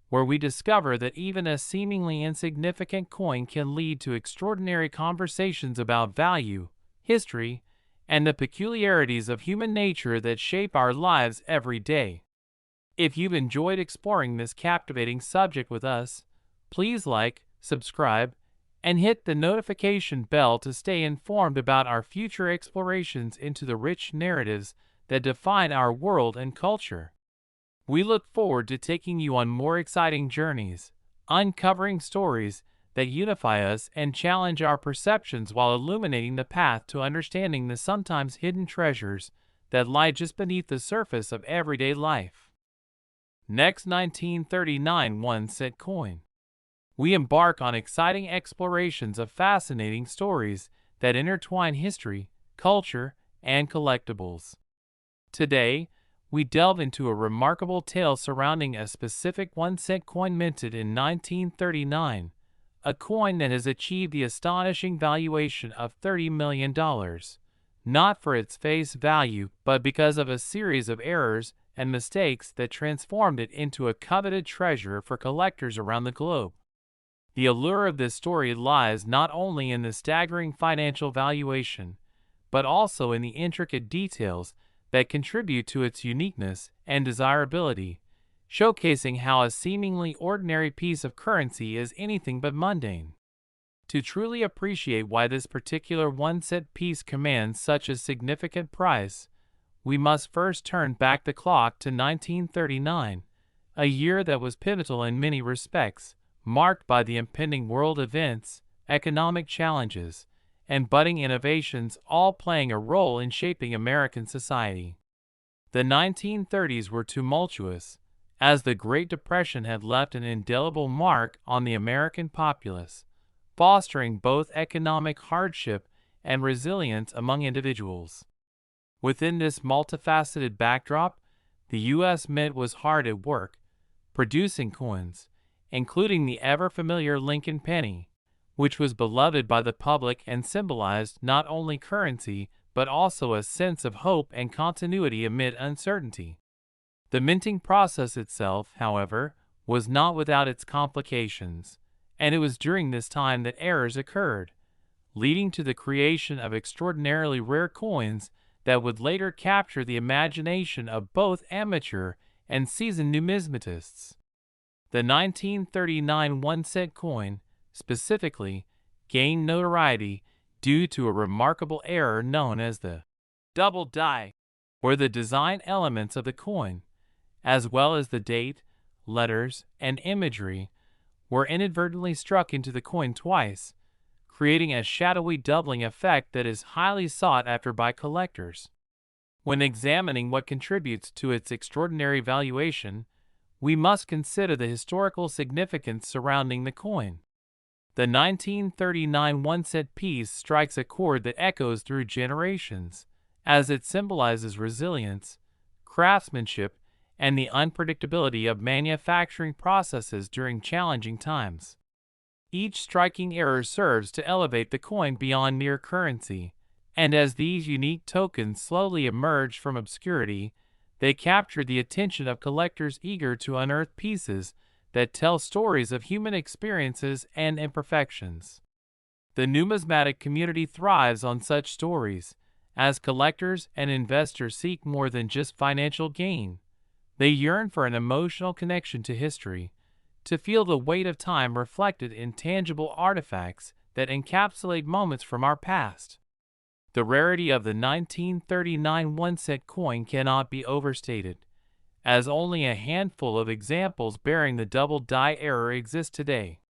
where we discover that even a seemingly insignificant coin can lead to extraordinary conversations about value, history, and the peculiarities of human nature that shape our lives every day. If you've enjoyed exploring this captivating subject with us, please like, subscribe, and hit the notification bell to stay informed about our future explorations into the rich narratives that define our world and culture. We look forward to taking you on more exciting journeys, uncovering stories that unify us and challenge our perceptions while illuminating the path to understanding the sometimes hidden treasures that lie just beneath the surface of everyday life. Next, 1939 1-cent coin. We embark on exciting explorations of fascinating stories that intertwine history, culture, and collectibles. Today, we delve into a remarkable tale surrounding a specific 1-cent coin minted in 1939, a coin that has achieved the astonishing valuation of $30 million, not for its face value but because of a series of errors and mistakes that transformed it into a coveted treasure for collectors around the globe. The allure of this story lies not only in the staggering financial valuation, but also in the intricate details that contribute to its uniqueness and desirability, showcasing how a seemingly ordinary piece of currency is anything but mundane. To truly appreciate why this particular one-cent piece commands such a significant price, we must first turn back the clock to 1939, a year that was pivotal in many respects, marked by the impending world events, economic challenges, and budding innovations all playing a role in shaping American society. The 1930s were tumultuous, as the Great Depression had left an indelible mark on the American populace, fostering both economic hardship and resilience among individuals. Within this multifaceted backdrop, the U.S. Mint was hard at work, producing coins, including the ever-familiar Lincoln penny, which was beloved by the public and symbolized not only currency but also a sense of hope and continuity amid uncertainty. The minting process itself, however, was not without its complications, and it was during this time that errors occurred, leading to the creation of extraordinarily rare coins that would later capture the imagination of both amateur and seasoned numismatists. The 1939 one-cent coin, specifically, gained notoriety due to a remarkable error known as the double die, where the design elements of the coin, as well as the date, letters, and imagery, were inadvertently struck into the coin twice, creating a shadowy doubling effect that is highly sought after by collectors. When examining what contributes to its extraordinary valuation, we must consider the historical significance surrounding the coin. The 1939 one-cent piece strikes a chord that echoes through generations, as it symbolizes resilience, craftsmanship, and the unpredictability of manufacturing processes during challenging times. Each striking error serves to elevate the coin beyond mere currency, and as these unique tokens slowly emerge from obscurity, they capture the attention of collectors eager to unearth pieces that tell stories of human experiences and imperfections. The numismatic community thrives on such stories, as collectors and investors seek more than just financial gain. They yearn for an emotional connection to history, to feel the weight of time reflected in tangible artifacts that encapsulate moments from our past. The rarity of the 1939 one-cent coin cannot be overstated, as only a handful of examples bearing the double die error exist today.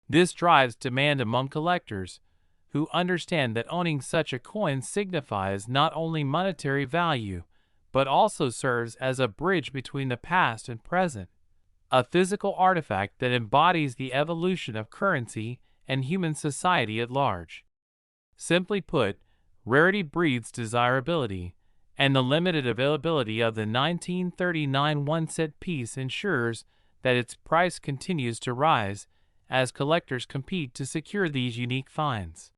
This drives demand among collectors, who understand that owning such a coin signifies not only monetary value, but also serves as a bridge between the past and present, a physical artifact that embodies the evolution of currency and human society at large. Simply put, rarity breeds desirability, and the limited availability of the 1939 one-cent piece ensures that its price continues to rise as collectors compete to secure these unique finds.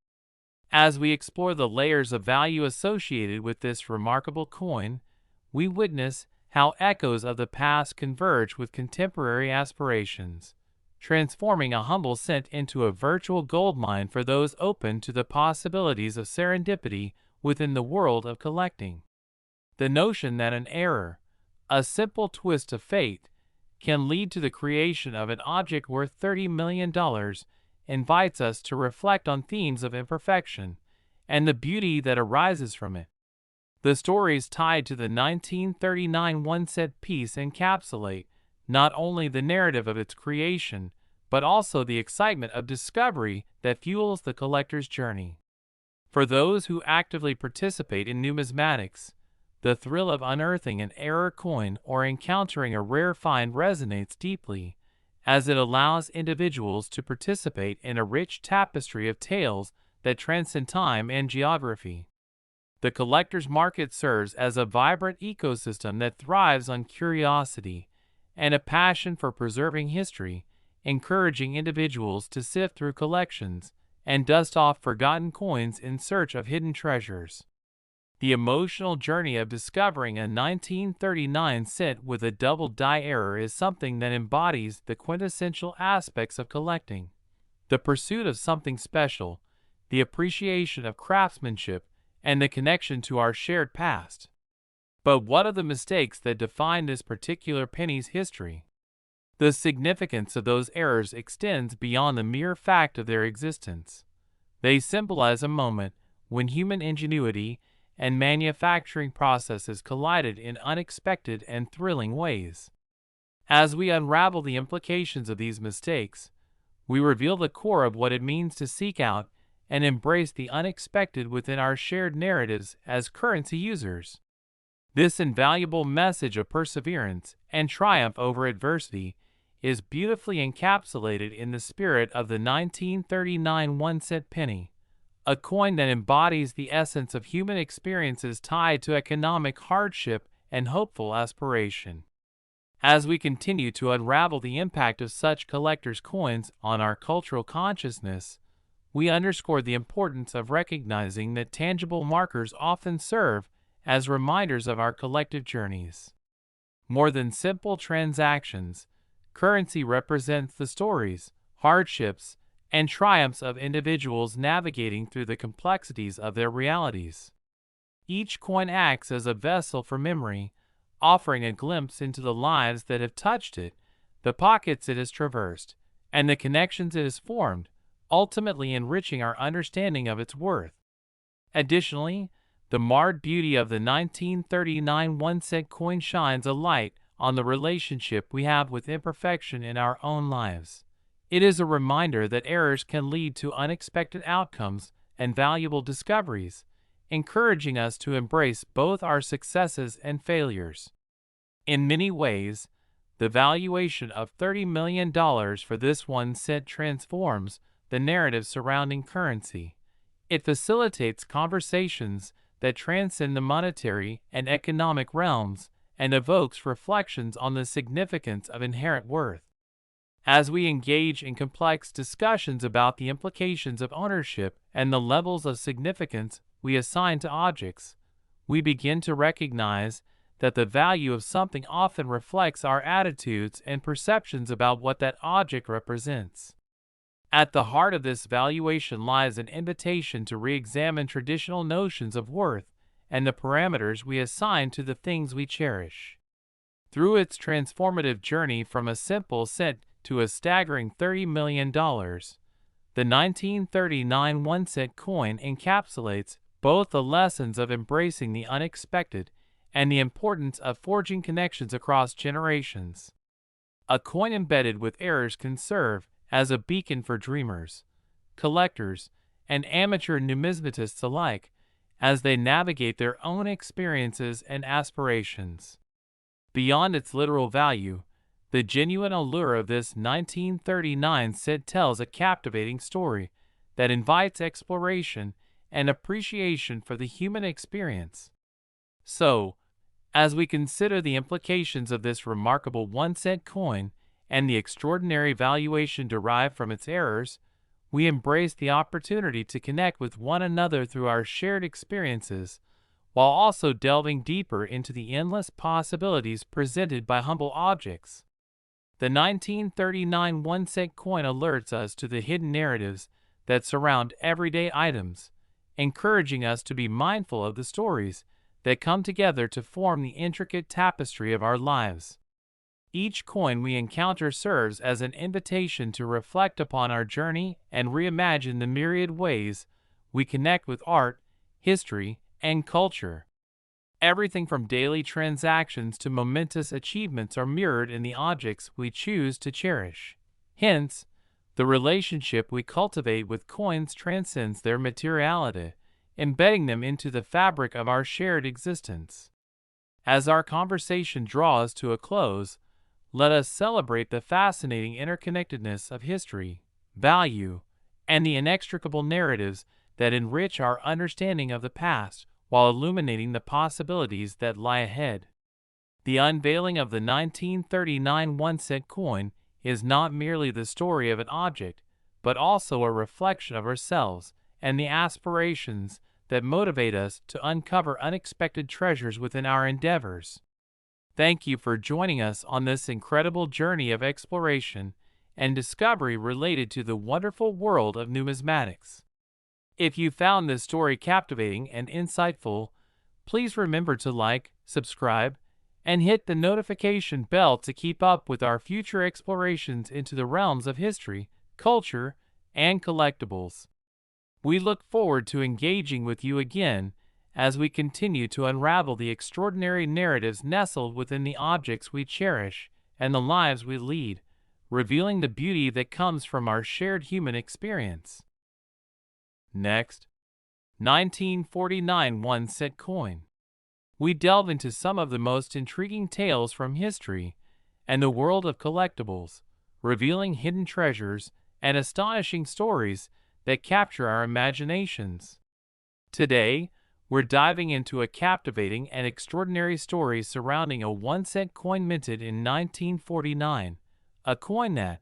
As we explore the layers of value associated with this remarkable coin, we witness how echoes of the past converge with contemporary aspirations, transforming a humble cent into a virtual goldmine for those open to the possibilities of serendipity within the world of collecting. The notion that an error, a simple twist of fate, can lead to the creation of an object worth $30 million invites us to reflect on themes of imperfection and the beauty that arises from it. The stories tied to the 1939 one-cent piece encapsulate not only the narrative of its creation, but also the excitement of discovery that fuels the collector's journey. For those who actively participate in numismatics, the thrill of unearthing an error coin or encountering a rare find resonates deeply, as it allows individuals to participate in a rich tapestry of tales that transcend time and geography. The collector's market serves as a vibrant ecosystem that thrives on curiosity and a passion for preserving history, encouraging individuals to sift through collections and dust off forgotten coins in search of hidden treasures. The emotional journey of discovering a 1939 cent with a double die error is something that embodies the quintessential aspects of collecting: the pursuit of something special, the appreciation of craftsmanship, and the connection to our shared past. But what are the mistakes that define this particular penny's history? The significance of those errors extends beyond the mere fact of their existence. They symbolize a moment when human ingenuity and manufacturing processes collided in unexpected and thrilling ways. As we unravel the implications of these mistakes, we reveal the core of what it means to seek out and embrace the unexpected within our shared narratives as currency users. This invaluable message of perseverance and triumph over adversity is beautifully encapsulated in the spirit of the 1939 1-cent penny, a coin that embodies the essence of human experiences tied to economic hardship and hopeful aspiration. As we continue to unravel the impact of such collectors' coins on our cultural consciousness, we underscore the importance of recognizing that tangible markers often serve as reminders of our collective journeys. More than simple transactions, currency represents the stories, hardships, and triumphs of individuals navigating through the complexities of their realities. Each coin acts as a vessel for memory, offering a glimpse into the lives that have touched it, the pockets it has traversed, and the connections it has formed, ultimately enriching our understanding of its worth. Additionally, the marred beauty of the 1939 1-cent coin shines a light on the relationship we have with imperfection in our own lives. It is a reminder that errors can lead to unexpected outcomes and valuable discoveries, encouraging us to embrace both our successes and failures. In many ways, the valuation of $30 million for this 1-cent transforms the narrative surrounding currency. It facilitates conversations that transcend the monetary and economic realms and evokes reflections on the significance of inherent worth. As we engage in complex discussions about the implications of ownership and the levels of significance we assign to objects, we begin to recognize that the value of something often reflects our attitudes and perceptions about what that object represents. At the heart of this valuation lies an invitation to re-examine traditional notions of worth and the parameters we assign to the things we cherish. Through its transformative journey from a simple cent to a staggering $30 million, the 1939 1-cent coin encapsulates both the lessons of embracing the unexpected and the importance of forging connections across generations. A coin embedded with errors can serve as a beacon for dreamers, collectors, and amateur numismatists alike as they navigate their own experiences and aspirations. Beyond its literal value, the genuine allure of this 1939 cent tells a captivating story that invites exploration and appreciation for the human experience. So, as we consider the implications of this remarkable 1-cent coin and the extraordinary valuation derived from its errors, we embrace the opportunity to connect with one another through our shared experiences, while also delving deeper into the endless possibilities presented by humble objects. The 1939 1-cent coin alerts us to the hidden narratives that surround everyday items, encouraging us to be mindful of the stories that come together to form the intricate tapestry of our lives. Each coin we encounter serves as an invitation to reflect upon our journey and reimagine the myriad ways we connect with art, history, and culture. Everything from daily transactions to momentous achievements are mirrored in the objects we choose to cherish. Hence, the relationship we cultivate with coins transcends their materiality, embedding them into the fabric of our shared existence. As our conversation draws to a close, let us celebrate the fascinating interconnectedness of history, value, and the inextricable narratives that enrich our understanding of the past while illuminating the possibilities that lie ahead. The unveiling of the 1939 1-cent coin is not merely the story of an object, but also a reflection of ourselves and the aspirations that motivate us to uncover unexpected treasures within our endeavors. Thank you for joining us on this incredible journey of exploration and discovery related to the wonderful world of numismatics. If you found this story captivating and insightful, please remember to like, subscribe, and hit the notification bell to keep up with our future explorations into the realms of history, culture, and collectibles. We look forward to engaging with you again as we continue to unravel the extraordinary narratives nestled within the objects we cherish and the lives we lead, revealing the beauty that comes from our shared human experience. Next, 1949 1-cent coin. We delve into some of the most intriguing tales from history and the world of collectibles, revealing hidden treasures and astonishing stories that capture our imaginations. Today, we're diving into a captivating and extraordinary story surrounding a 1-cent coin minted in 1949, a coin that,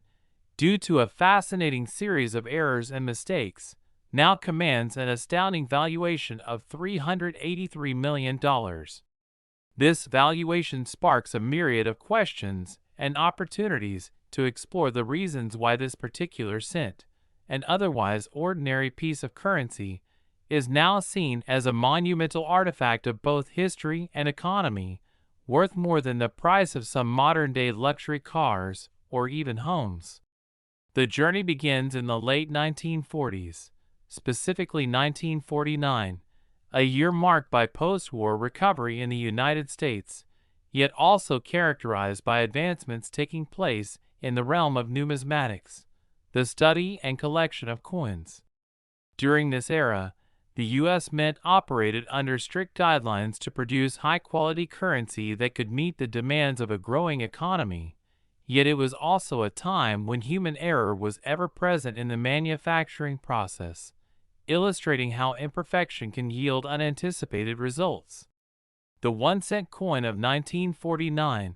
due to a fascinating series of errors and mistakes, now commands an astounding valuation of $383 million. This valuation sparks a myriad of questions and opportunities to explore the reasons why this particular cent, an otherwise ordinary piece of currency, is now seen as a monumental artifact of both history and economy, worth more than the price of some modern-day luxury cars or even homes. The journey begins in the late 1940s, specifically 1949, a year marked by post-war recovery in the United States, yet also characterized by advancements taking place in the realm of numismatics, the study and collection of coins. During this era, the U.S. Mint operated under strict guidelines to produce high-quality currency that could meet the demands of a growing economy, yet it was also a time when human error was ever present in the manufacturing process, illustrating how imperfection can yield unanticipated results. The 1-cent coin of 1949,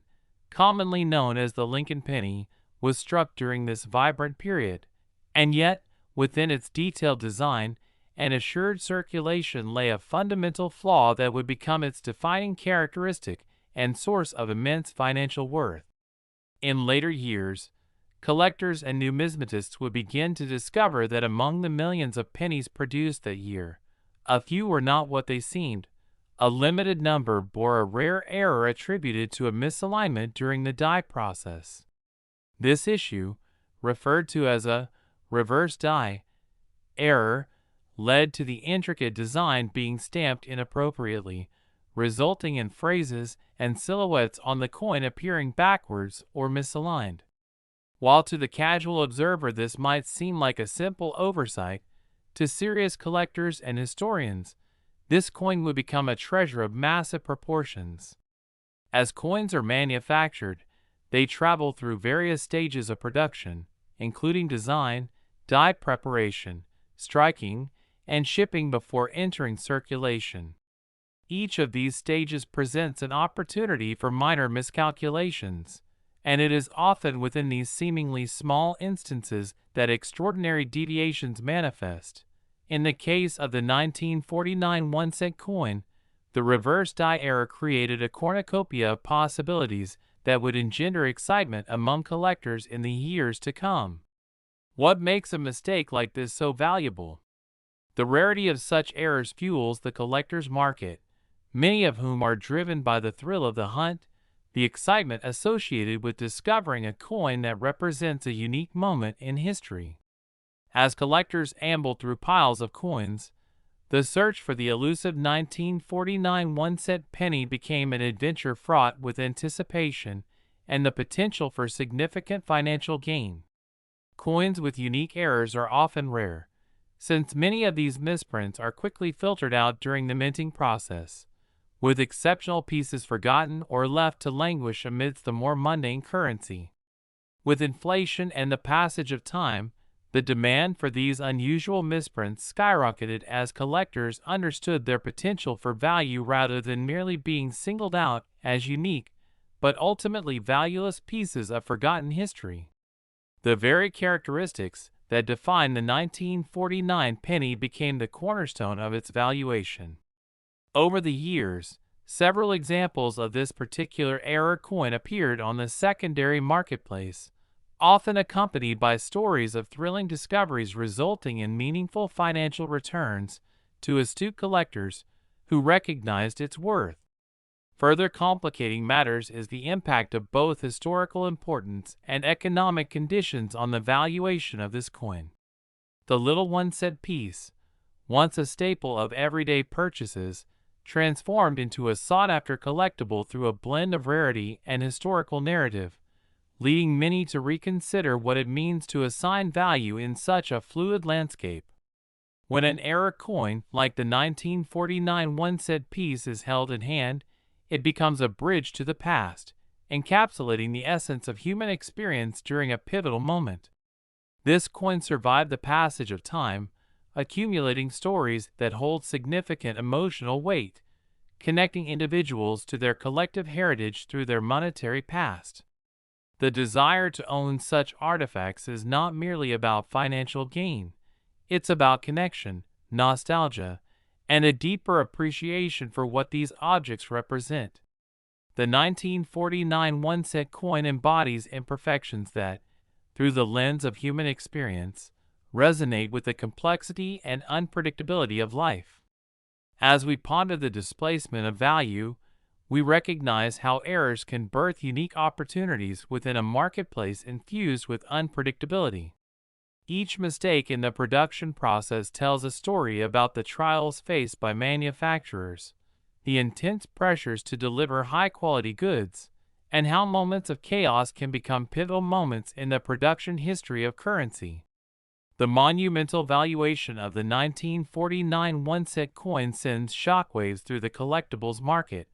commonly known as the Lincoln penny, was struck during this vibrant period, and yet, within its detailed design and assured circulation lay a fundamental flaw that would become its defining characteristic and source of immense financial worth. In later years, collectors and numismatists would begin to discover that among the millions of pennies produced that year, a few were not what they seemed. A limited number bore a rare error attributed to a misalignment during the die process. This issue, referred to as a reverse die error, led to the intricate design being stamped inappropriately, resulting in phrases and silhouettes on the coin appearing backwards or misaligned. While to the casual observer this might seem like a simple oversight, to serious collectors and historians, this coin would become a treasure of massive proportions. As coins are manufactured, they travel through various stages of production, including design, die preparation, striking, and shipping before entering circulation. Each of these stages presents an opportunity for minor miscalculations, and it is often within these seemingly small instances that extraordinary deviations manifest. In the case of the 1949 1-cent coin, the reverse die error created a cornucopia of possibilities that would engender excitement among collectors in the years to come. What makes a mistake like this so valuable? The rarity of such errors fuels the collector's market, many of whom are driven by the thrill of the hunt, the excitement associated with discovering a coin that represents a unique moment in history. As collectors amble through piles of coins, the search for the elusive 1949 1-cent penny became an adventure fraught with anticipation and the potential for significant financial gain. Coins with unique errors are often rare, since many of these misprints are quickly filtered out during the minting process, with exceptional pieces forgotten or left to languish amidst the more mundane currency. With inflation and the passage of time, the demand for these unusual misprints skyrocketed as collectors understood their potential for value rather than merely being singled out as unique, but ultimately valueless pieces of forgotten history. The very characteristics that defined the 1949 penny became the cornerstone of its valuation. Over the years, several examples of this particular error coin appeared on the secondary marketplace, often accompanied by stories of thrilling discoveries resulting in meaningful financial returns to astute collectors who recognized its worth. Further complicating matters is the impact of both historical importance and economic conditions on the valuation of this coin. The little one-cent piece, once a staple of everyday purchases, transformed into a sought-after collectible through a blend of rarity and historical narrative, leading many to reconsider what it means to assign value in such a fluid landscape. When an era coin like the 1949 one-cent piece is held in hand, it becomes a bridge to the past, encapsulating the essence of human experience during a pivotal moment. This coin survived the passage of time, accumulating stories that hold significant emotional weight, connecting individuals to their collective heritage through their monetary past. The desire to own such artifacts is not merely about financial gain. It's about connection, nostalgia, and a deeper appreciation for what these objects represent. The 1949 one-cent coin embodies imperfections that, through the lens of human experience, resonate with the complexity and unpredictability of life. As we ponder the displacement of value, we recognize how errors can birth unique opportunities within a marketplace infused with unpredictability. Each mistake in the production process tells a story about the trials faced by manufacturers, the intense pressures to deliver high-quality goods, and how moments of chaos can become pivotal moments in the production history of currency. The monumental valuation of the 1949 one-cent coin sends shockwaves through the collectibles market,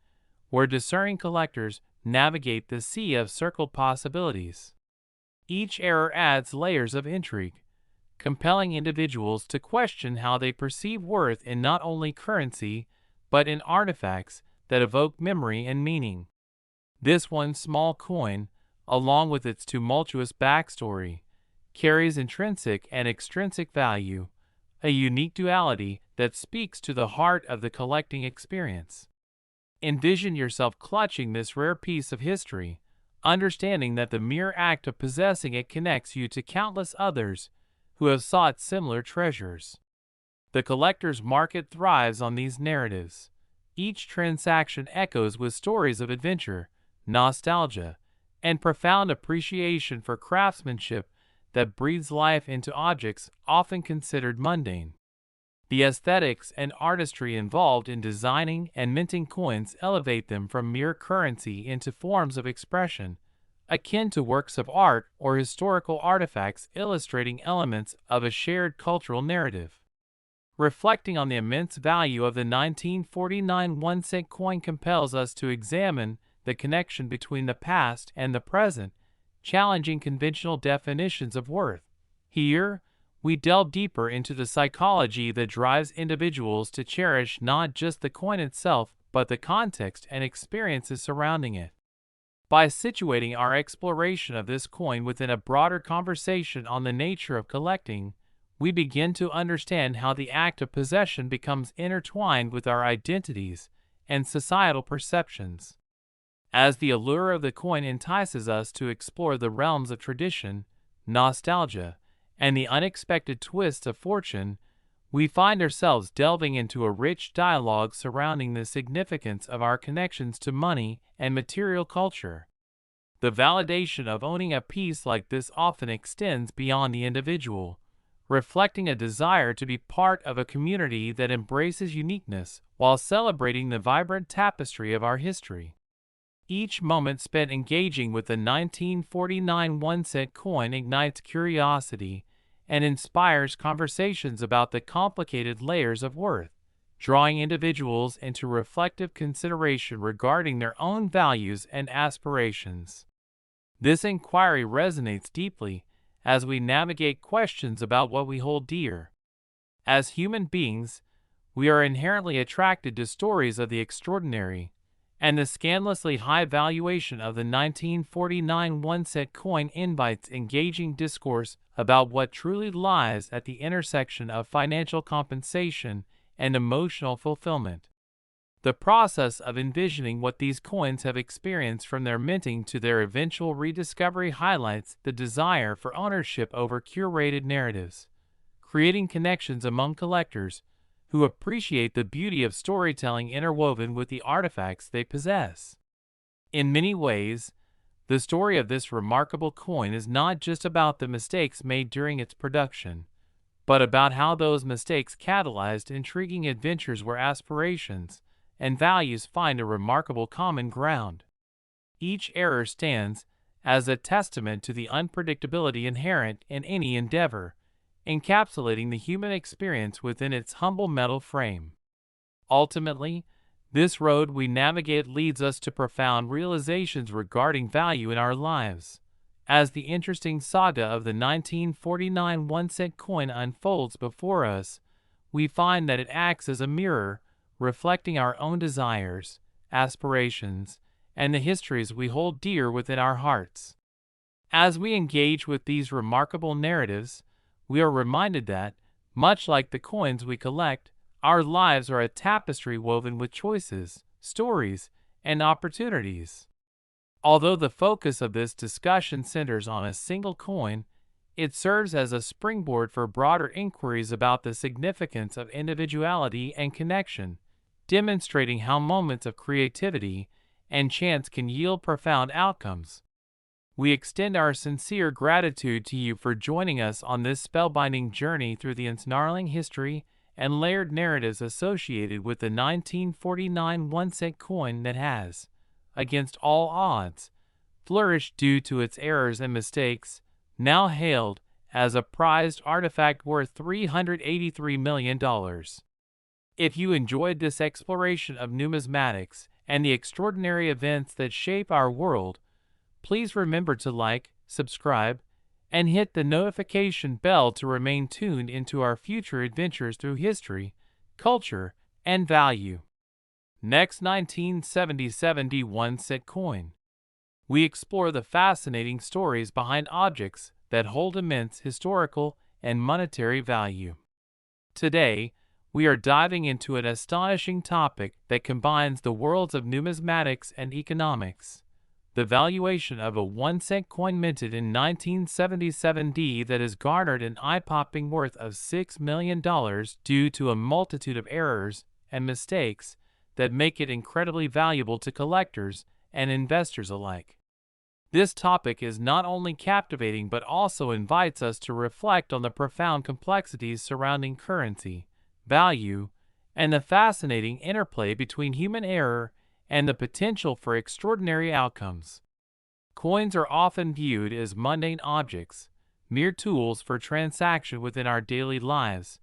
where discerning collectors navigate the sea of circled possibilities. Each era adds layers of intrigue, compelling individuals to question how they perceive worth in not only currency, but in artifacts that evoke memory and meaning. This one small coin, along with its tumultuous backstory, carries intrinsic and extrinsic value, a unique duality that speaks to the heart of the collecting experience. Envision yourself clutching this rare piece of history, understanding that the mere act of possessing it connects you to countless others who have sought similar treasures. The collector's market thrives on these narratives. Each transaction echoes with stories of adventure, nostalgia, and profound appreciation for craftsmanship that breathes life into objects often considered mundane. The aesthetics and artistry involved in designing and minting coins elevate them from mere currency into forms of expression, akin to works of art or historical artifacts illustrating elements of a shared cultural narrative. Reflecting on the immense value of the 1949 one-cent coin compels us to examine the connection between the past and the present, challenging conventional definitions of worth. Here, we delve deeper into the psychology that drives individuals to cherish not just the coin itself, but the context and experiences surrounding it. By situating our exploration of this coin within a broader conversation on the nature of collecting, we begin to understand how the act of possession becomes intertwined with our identities and societal perceptions. As the allure of the coin entices us to explore the realms of tradition, nostalgia, and the unexpected twists of fortune, we find ourselves delving into a rich dialogue surrounding the significance of our connections to money and material culture. The validation of owning a piece like this often extends beyond the individual, reflecting a desire to be part of a community that embraces uniqueness while celebrating the vibrant tapestry of our history. Each moment spent engaging with the 1949 one-cent coin ignites curiosity and inspires conversations about the complicated layers of worth, drawing individuals into reflective consideration regarding their own values and aspirations. This inquiry resonates deeply as we navigate questions about what we hold dear. As human beings, we are inherently attracted to stories of the extraordinary, and the scandalously high valuation of the 1949 one-cent coin invites engaging discourse about what truly lies at the intersection of financial compensation and emotional fulfillment. The process of envisioning what these coins have experienced from their minting to their eventual rediscovery highlights the desire for ownership over curated narratives, creating connections among collectors who appreciate the beauty of storytelling interwoven with the artifacts they possess. In many ways, the story of this remarkable coin is not just about the mistakes made during its production, but about how those mistakes catalyzed intriguing adventures where aspirations and values find a remarkable common ground. Each error stands as a testament to the unpredictability inherent in any endeavor, encapsulating the human experience within its humble metal frame. Ultimately, this road we navigate leads us to profound realizations regarding value in our lives. As the interesting saga of the 1949 1-cent coin unfolds before us, we find that it acts as a mirror, reflecting our own desires, aspirations, and the histories we hold dear within our hearts. As we engage with these remarkable narratives, we are reminded that, much like the coins we collect, our lives are a tapestry woven with choices, stories, and opportunities. Although the focus of this discussion centers on a single coin, it serves as a springboard for broader inquiries about the significance of individuality and connection, demonstrating how moments of creativity and chance can yield profound outcomes. We extend our sincere gratitude to you for joining us on this spellbinding journey through the ensnarling history and layered narratives associated with the 1949 1-cent coin that has, against all odds, flourished due to its errors and mistakes, now hailed as a prized artifact worth $383 million. If you enjoyed this exploration of numismatics and the extraordinary events that shape our world, please remember to like, subscribe, and hit the notification bell to remain tuned into our future adventures through history, culture, and value. Next, 1977 1-cent coin. We explore the fascinating stories behind objects that hold immense historical and monetary value. Today, we are diving into an astonishing topic that combines the worlds of numismatics and economics. The valuation of a 1-cent coin minted in 1977 that has garnered an eye-popping worth of $6 million due to a multitude of errors and mistakes that make it incredibly valuable to collectors and investors alike. This topic is not only captivating but also invites us to reflect on the profound complexities surrounding currency, value, and the fascinating interplay between human error and the potential for extraordinary outcomes. Coins are often viewed as mundane objects, mere tools for transaction within our daily lives,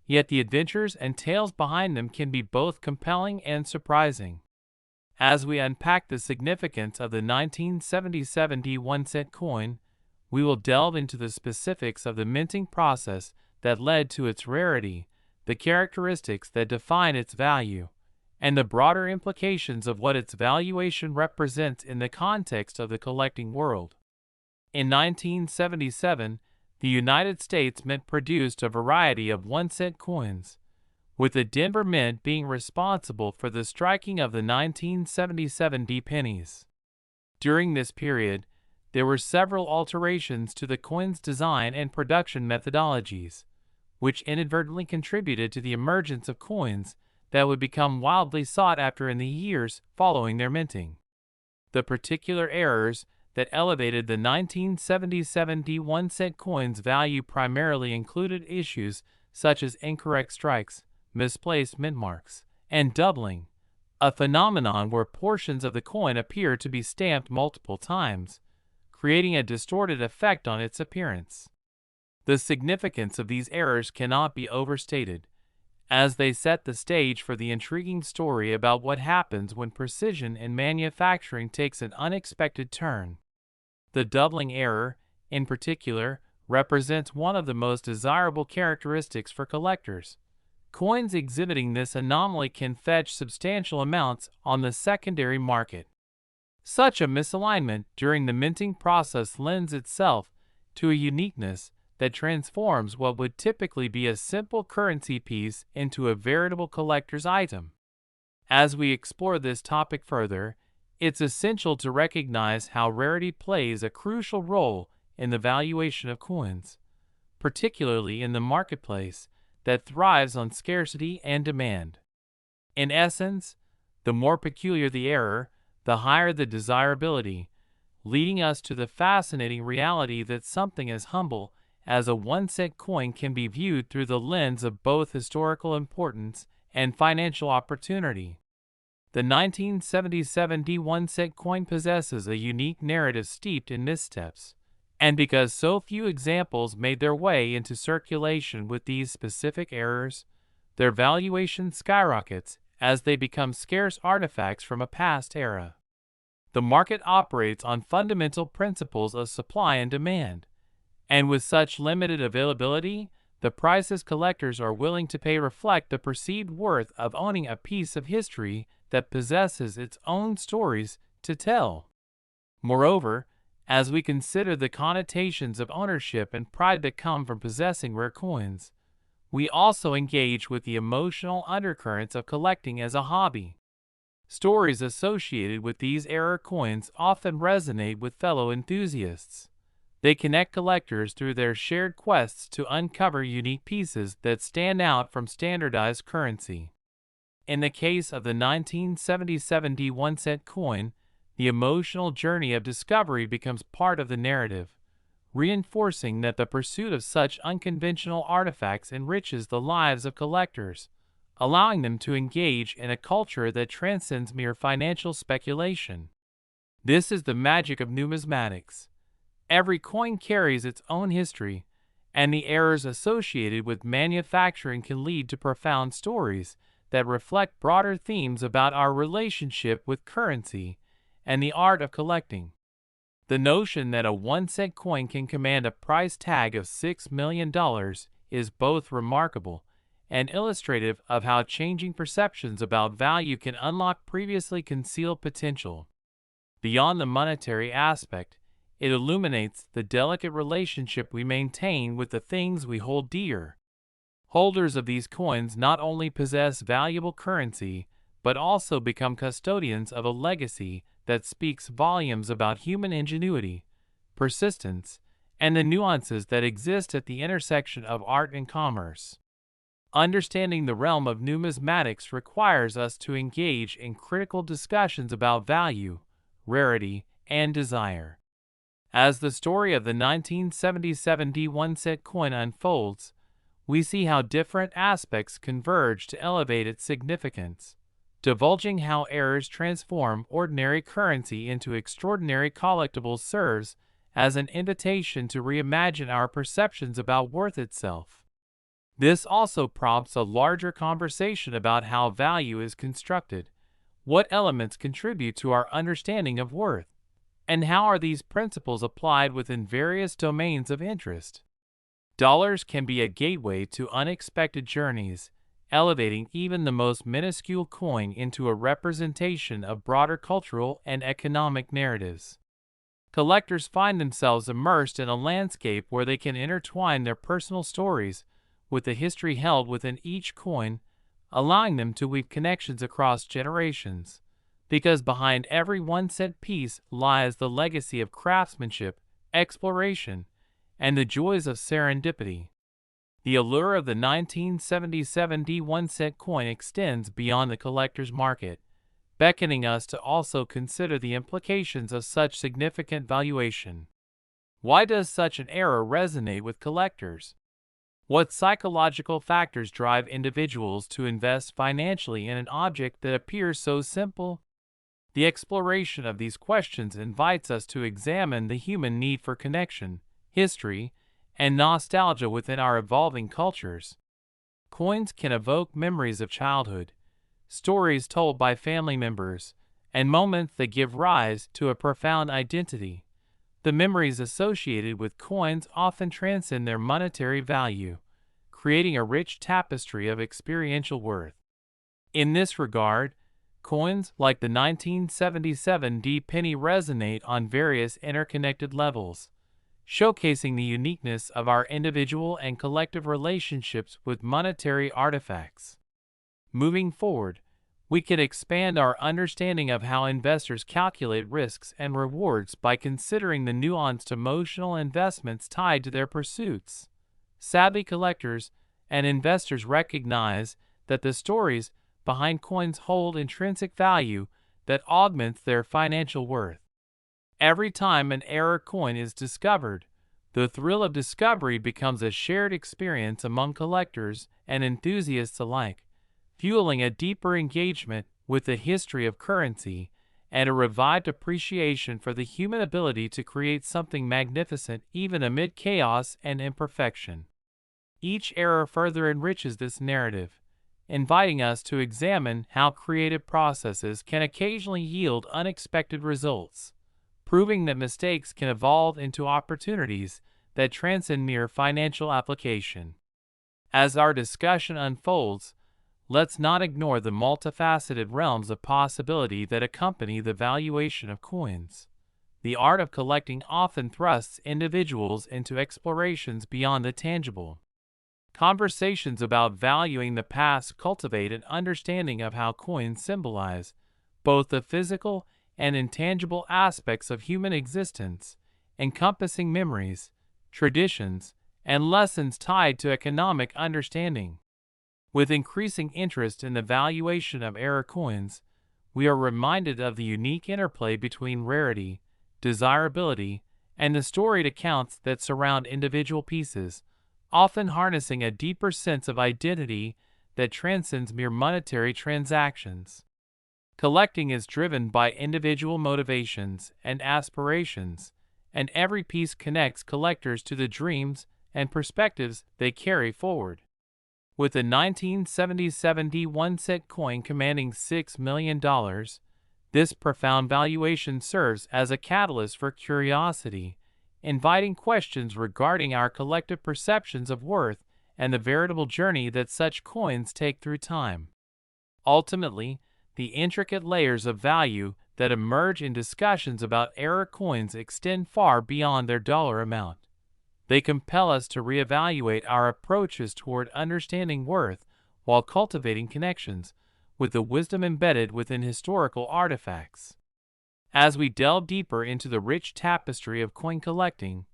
yet the adventures and tales behind them can be both compelling and surprising. As we unpack the significance of the 1977 1-cent coin, we will delve into the specifics of the minting process that led to its rarity, the characteristics that define its value, and the broader implications of what its valuation represents in the context of the collecting world. In 1977, the United States Mint produced a variety of 1-cent coins, with the Denver Mint being responsible for the striking of the 1977 pennies. During this period, there were several alterations to the coin's design and production methodologies, which inadvertently contributed to the emergence of coins that would become wildly sought after in the years following their minting. The particular errors that elevated the 1977 1-cent coin's value primarily included issues such as incorrect strikes, misplaced mint marks, and doubling, a phenomenon where portions of the coin appear to be stamped multiple times, creating a distorted effect on its appearance. The significance of these errors cannot be overstated, as they set the stage for the intriguing story about what happens when precision in manufacturing takes an unexpected turn. The doubling error, in particular, represents one of the most desirable characteristics for collectors. Coins exhibiting this anomaly can fetch substantial amounts on the secondary market. Such a misalignment during the minting process lends itself to a uniqueness that transforms what would typically be a simple currency piece into a veritable collector's item. As we explore this topic further, it's essential to recognize how rarity plays a crucial role in the valuation of coins, particularly in the marketplace that thrives on scarcity and demand. In essence, the more peculiar the error, the higher the desirability, leading us to the fascinating reality that something as humble as a 1-cent coin can be viewed through the lens of both historical importance and financial opportunity. The 1977 1-cent coin possesses a unique narrative steeped in missteps, and because so few examples made their way into circulation with these specific errors, their valuation skyrockets as they become scarce artifacts from a past era. The market operates on fundamental principles of supply and demand, and with such limited availability, the prices collectors are willing to pay reflect the perceived worth of owning a piece of history that possesses its own stories to tell. Moreover, as we consider the connotations of ownership and pride that come from possessing rare coins, we also engage with the emotional undercurrents of collecting as a hobby. Stories associated with these rare coins often resonate with fellow enthusiasts. They connect collectors through their shared quests to uncover unique pieces that stand out from standardized currency. In the case of the 1977 1-cent coin, the emotional journey of discovery becomes part of the narrative, reinforcing that the pursuit of such unconventional artifacts enriches the lives of collectors, allowing them to engage in a culture that transcends mere financial speculation. This is the magic of numismatics. Every coin carries its own history, and the errors associated with manufacturing can lead to profound stories that reflect broader themes about our relationship with currency and the art of collecting. The notion that a 1-cent coin can command a price tag of $6 million is both remarkable and illustrative of how changing perceptions about value can unlock previously concealed potential. Beyond the monetary aspect, it illuminates the delicate relationship we maintain with the things we hold dear. Holders of these coins not only possess valuable currency, but also become custodians of a legacy that speaks volumes about human ingenuity, persistence, and the nuances that exist at the intersection of art and commerce. Understanding the realm of numismatics requires us to engage in critical discussions about value, rarity, and desire. As the story of the 1977 1-cent coin unfolds, we see how different aspects converge to elevate its significance, divulging how errors transform ordinary currency into extraordinary collectibles serves as an invitation to reimagine our perceptions about worth itself. This also prompts a larger conversation about how value is constructed, what elements contribute to our understanding of worth, and how are these principles applied within various domains of interest. Dollars can be a gateway to unexpected journeys, elevating even the most minuscule coin into a representation of broader cultural and economic narratives. Collectors find themselves immersed in a landscape where they can intertwine their personal stories with the history held within each coin, allowing them to weave connections across generations. Because behind every 1-cent piece lies the legacy of craftsmanship, exploration, and the joys of serendipity. The allure of the 1977 1-cent coin extends beyond the collector's market, beckoning us to also consider the implications of such significant valuation. Why does such an error resonate with collectors? What psychological factors drive individuals to invest financially in an object that appears so simple? The exploration of these questions invites us to examine the human need for connection, history, and nostalgia within our evolving cultures. Coins can evoke memories of childhood, stories told by family members, and moments that give rise to a profound identity. The memories associated with coins often transcend their monetary value, creating a rich tapestry of experiential worth. In this regard, coins like the 1977 penny resonate on various interconnected levels, showcasing the uniqueness of our individual and collective relationships with monetary artifacts. Moving forward, we can expand our understanding of how investors calculate risks and rewards by considering the nuanced emotional investments tied to their pursuits. Savvy collectors, and investors recognize that the stories behind coins hold intrinsic value that augments their financial worth. Every time an error coin is discovered, the thrill of discovery becomes a shared experience among collectors and enthusiasts alike, fueling a deeper engagement with the history of currency and a revived appreciation for the human ability to create something magnificent even amid chaos and imperfection. Each era further enriches this narrative, inviting us to examine how creative processes can occasionally yield unexpected results, proving that mistakes can evolve into opportunities that transcend mere financial application. As our discussion unfolds, let's not ignore the multifaceted realms of possibility that accompany the valuation of coins. The art of collecting often thrusts individuals into explorations beyond the tangible. Conversations about valuing the past cultivate an understanding of how coins symbolize both the physical and intangible aspects of human existence, encompassing memories, traditions, and lessons tied to economic understanding. With increasing interest in the valuation of error coins, we are reminded of the unique interplay between rarity, desirability, and the storied accounts that surround individual pieces, often harnessing a deeper sense of identity that transcends mere monetary transactions. Collecting is driven by individual motivations and aspirations, and every piece connects collectors to the dreams and perspectives they carry forward. With the 1977 D1 coin commanding $6 million, this profound valuation serves as a catalyst for curiosity, inviting questions regarding our collective perceptions of worth and the veritable journey that such coins take through time. Ultimately, the intricate layers of value that emerge in discussions about error coins extend far beyond their dollar amount. They compel us to reevaluate our approaches toward understanding worth while cultivating connections with the wisdom embedded within historical artifacts. As we delve deeper into the rich tapestry of coin collecting,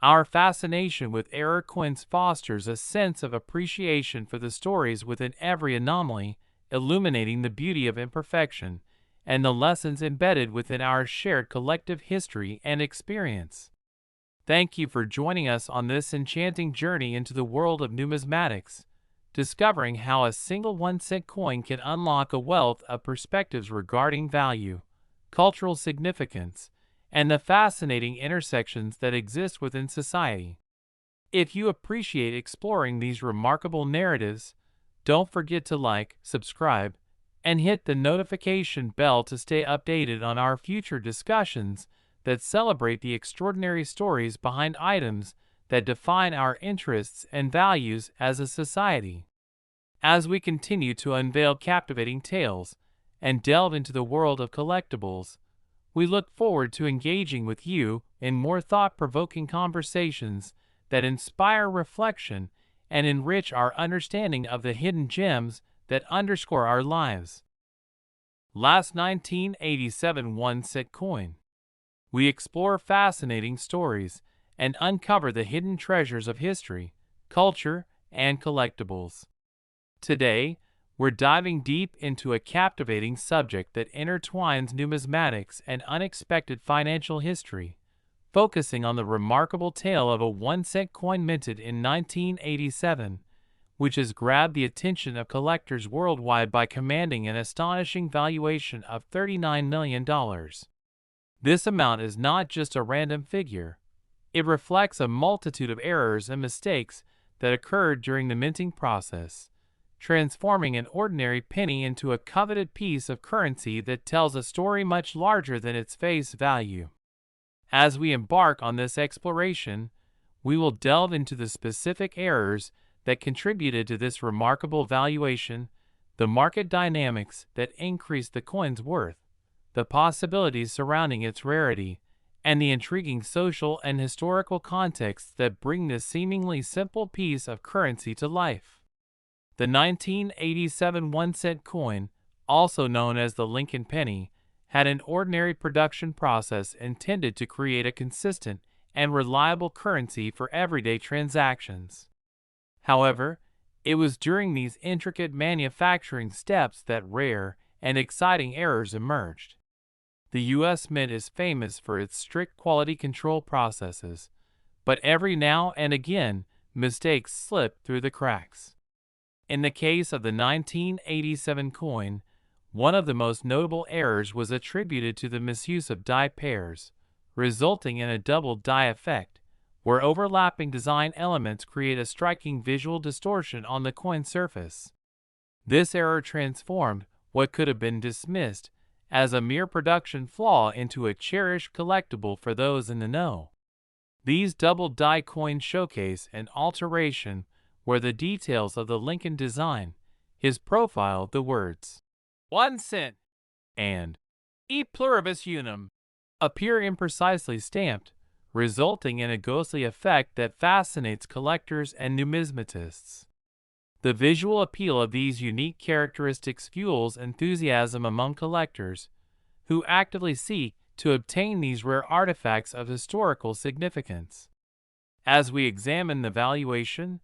our fascination with error coins fosters a sense of appreciation for the stories within every anomaly, illuminating the beauty of imperfection and the lessons embedded within our shared collective history and experience. Thank you for joining us on this enchanting journey into the world of numismatics, discovering how a single 1-cent coin can unlock a wealth of perspectives regarding value, cultural significance, and the fascinating intersections that exist within society. If you appreciate exploring these remarkable narratives, don't forget to like, subscribe, and hit the notification bell to stay updated on our future discussions that celebrate the extraordinary stories behind items that define our interests and values as a society. As we continue to unveil captivating tales and delve into the world of collectibles, we look forward to engaging with you in more thought-provoking conversations that inspire reflection and enrich our understanding of the hidden gems that underscore our lives. Last 1987 1-cent coin. We explore fascinating stories and uncover the hidden treasures of history, culture, and collectibles. Today, we're diving deep into a captivating subject that intertwines numismatics and unexpected financial history, focusing on the remarkable tale of a 1-cent coin minted in 1987, which has grabbed the attention of collectors worldwide by commanding an astonishing valuation of $39 million. This amount is not just a random figure. It reflects a multitude of errors and mistakes that occurred during the minting process, transforming an ordinary penny into a coveted piece of currency that tells a story much larger than its face value. As we embark on this exploration, we will delve into the specific errors that contributed to this remarkable valuation, the market dynamics that increased the coin's worth, the possibilities surrounding its rarity, and the intriguing social and historical contexts that bring this seemingly simple piece of currency to life. The 1987 1-cent coin, also known as the Lincoln penny, had an ordinary production process intended to create a consistent and reliable currency for everyday transactions. However, It was during these intricate manufacturing steps that rare and exciting errors emerged. The U.S. Mint is famous for its strict quality control processes, but every now and again, mistakes slip through the cracks. In the case of the 1987 coin, one of the most notable errors was attributed to the misuse of die pairs, resulting in a double die effect, where overlapping design elements create a striking visual distortion on the coin surface. This error transformed what could have been dismissed as a mere production flaw into a cherished collectible for those in the know. These double die coins showcase an alteration where the details of the Lincoln design, his profile, the words 1 cent and E pluribus unum appear imprecisely stamped, resulting in a ghostly effect that fascinates collectors and numismatists. The visual appeal of these unique characteristics fuels enthusiasm among collectors, who actively seek to obtain these rare artifacts of historical significance. As we examine the valuation,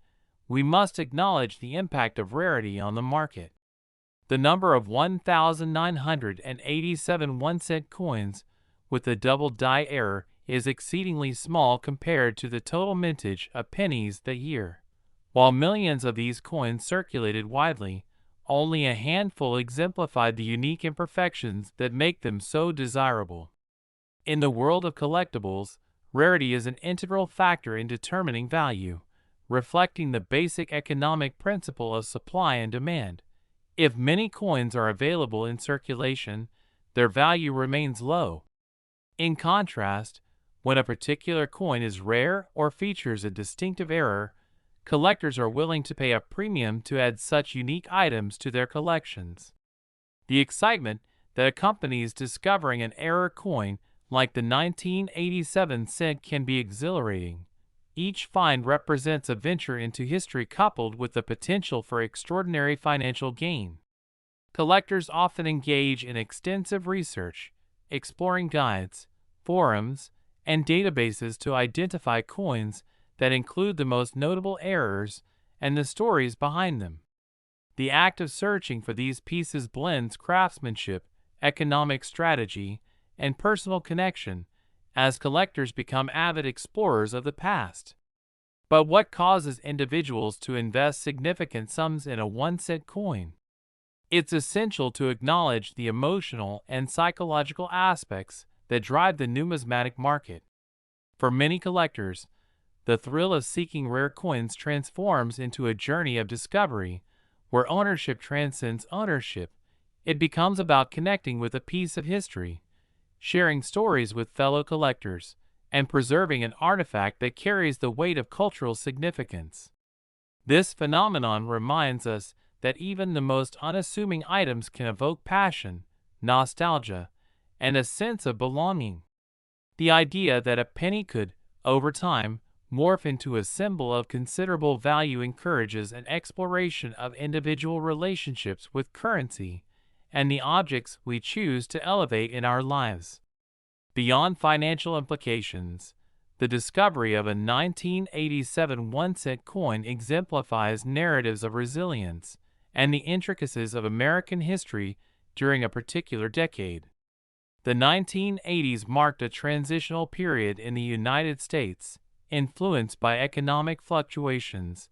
we must acknowledge the impact of rarity on the market. The number of 1,987 1-cent coins with the double die error is exceedingly small compared to the total mintage of pennies that year. While millions of these coins circulated widely, only a handful exemplified the unique imperfections that make them so desirable. In the world of collectibles, rarity is an integral factor in determining value, reflecting the basic economic principle of supply and demand. If many coins are available in circulation, their value remains low. In contrast, when a particular coin is rare or features a distinctive error, collectors are willing to pay a premium to add such unique items to their collections. The excitement that accompanies discovering an error coin like the 1987 cent can be exhilarating. Each find represents a venture into history coupled with the potential for extraordinary financial gain. Collectors often engage in extensive research, exploring guides, forums, and databases to identify coins that include the most notable errors and the stories behind them. The act of searching for these pieces blends craftsmanship, economic strategy, and personal connection, as collectors become avid explorers of the past. But what causes individuals to invest significant sums in a 1-cent coin? It's essential to acknowledge the emotional and psychological aspects that drive the numismatic market. For many collectors, the thrill of seeking rare coins transforms into a journey of discovery, where ownership transcends ownership. It becomes about connecting with a piece of history, sharing stories with fellow collectors, and preserving an artifact that carries the weight of cultural significance. This phenomenon reminds us that even the most unassuming items can evoke passion, nostalgia, and a sense of belonging. The idea that a penny could, over time, morph into a symbol of considerable value encourages an exploration of individual relationships with currency and the objects we choose to elevate in our lives. Beyond financial implications, the discovery of a 1987 1-cent coin exemplifies narratives of resilience and the intricacies of American history during a particular decade. The 1980s marked a transitional period in the United States, influenced by economic fluctuations,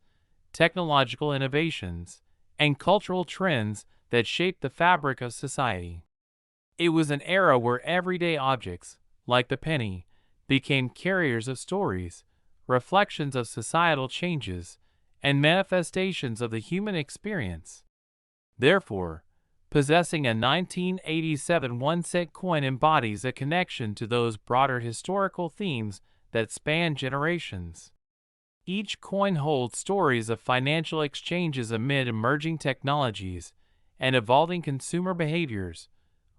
technological innovations, and cultural trends that shaped the fabric of society. It was an era where everyday objects, like the penny, became carriers of stories, reflections of societal changes, and manifestations of the human experience. Therefore, possessing a 1987 1-cent coin embodies a connection to those broader historical themes that span generations. Each coin holds stories of financial exchanges amid emerging technologies and evolving consumer behaviors,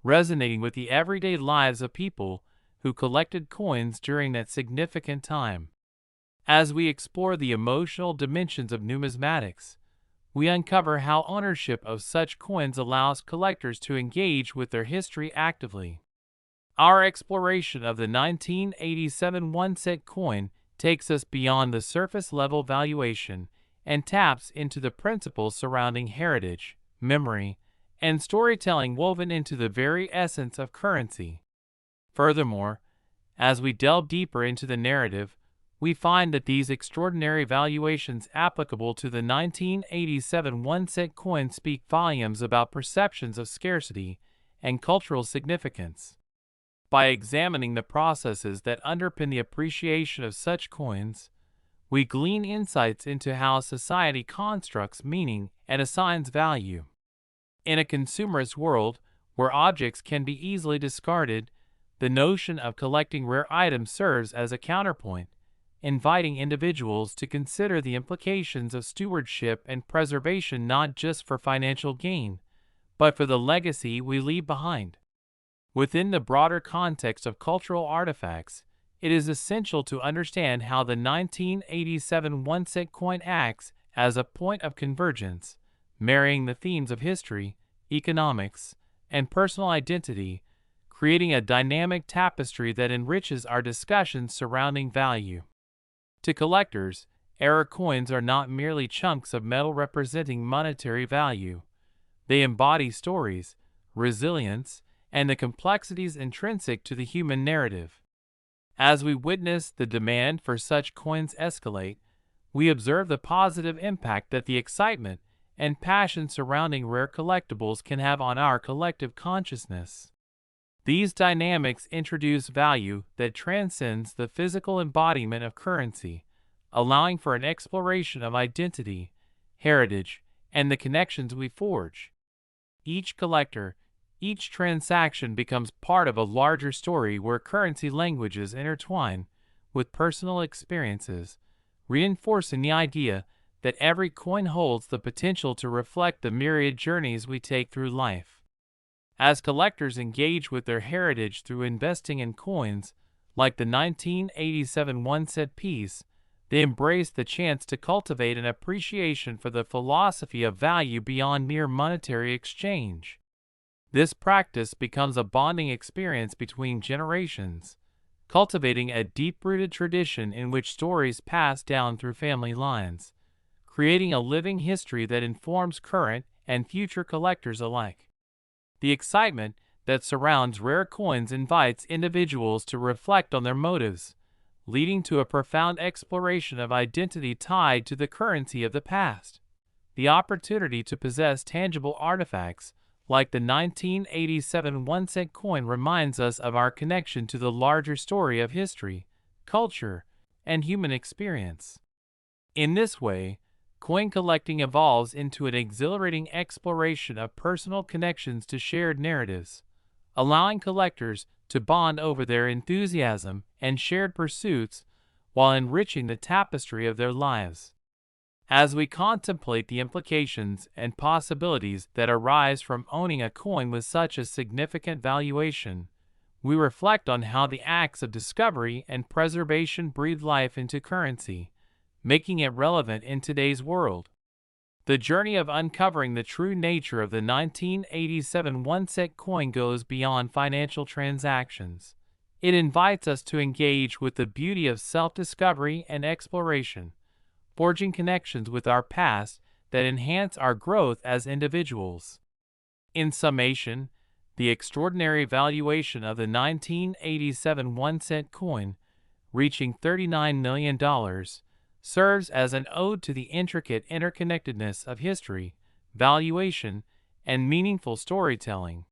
resonating with the everyday lives of people who collected coins during that significant time. As we explore the emotional dimensions of numismatics, we uncover how ownership of such coins allows collectors to engage with their history actively. Our exploration of the 1987 1-cent coin takes us beyond the surface-level valuation and taps into the principles surrounding heritage, memory, and storytelling woven into the very essence of currency. Furthermore, as we delve deeper into the narrative, we find that these extraordinary valuations applicable to the 1987 1-cent coin speak volumes about perceptions of scarcity and cultural significance. By examining the processes that underpin the appreciation of such coins, we glean insights into how society constructs meaning and assigns value. In a consumerist world where objects can be easily discarded, the notion of collecting rare items serves as a counterpoint, inviting individuals to consider the implications of stewardship and preservation not just for financial gain, but for the legacy we leave behind. Within the broader context of cultural artifacts, it is essential to understand how the 1987 1-cent coin acts as a point of convergence, marrying the themes of history, economics, and personal identity, creating a dynamic tapestry that enriches our discussions surrounding value. To collectors, era coins are not merely chunks of metal representing monetary value. They embody stories, resilience, and the complexities intrinsic to the human narrative. As we witness the demand for such coins escalate, we observe the positive impact that the excitement and passion surrounding rare collectibles can have on our collective consciousness. These dynamics introduce value that transcends the physical embodiment of currency, allowing for an exploration of identity, heritage, and the connections we forge. Each collector, each transaction becomes part of a larger story where currency languages intertwine with personal experiences, reinforcing the idea that every coin holds the potential to reflect the myriad journeys we take through life. As collectors engage with their heritage through investing in coins, like the 1987 1-cent piece, they embrace the chance to cultivate an appreciation for the philosophy of value beyond mere monetary exchange. This practice becomes a bonding experience between generations, cultivating a deep-rooted tradition in which stories pass down through family lines, creating a living history that informs current and future collectors alike. The excitement that surrounds rare coins invites individuals to reflect on their motives, leading to a profound exploration of identity tied to the currency of the past. The opportunity to possess tangible artifacts, like the 1987 1-cent coin, reminds us of our connection to the larger story of history, culture, and human experience. In this way, coin collecting evolves into an exhilarating exploration of personal connections to shared narratives, allowing collectors to bond over their enthusiasm and shared pursuits while enriching the tapestry of their lives. As we contemplate the implications and possibilities that arise from owning a coin with such a significant valuation, we reflect on how the acts of discovery and preservation breathe life into currency, making it relevant in today's world. The journey of uncovering the true nature of the 1987 1-cent coin goes beyond financial transactions. It invites us to engage with the beauty of self-discovery and exploration, forging connections with our past that enhance our growth as individuals. In summation, the extraordinary valuation of the 1987 1-cent coin, reaching $39 million, serves as an ode to the intricate interconnectedness of history, valuation, and meaningful storytelling.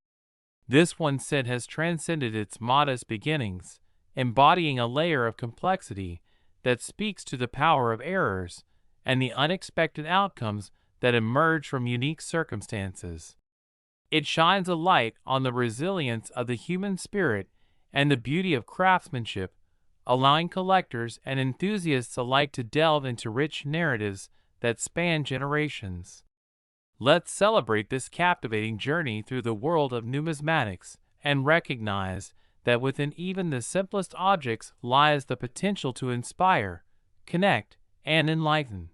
This 1-cent has transcended its modest beginnings, embodying a layer of complexity that speaks to the power of errors and the unexpected outcomes that emerge from unique circumstances. It shines a light on the resilience of the human spirit and the beauty of craftsmanship, allowing collectors and enthusiasts alike to delve into rich narratives that span generations. Let's celebrate this captivating journey through the world of numismatics and recognize that within even the simplest objects lies the potential to inspire, connect, and enlighten.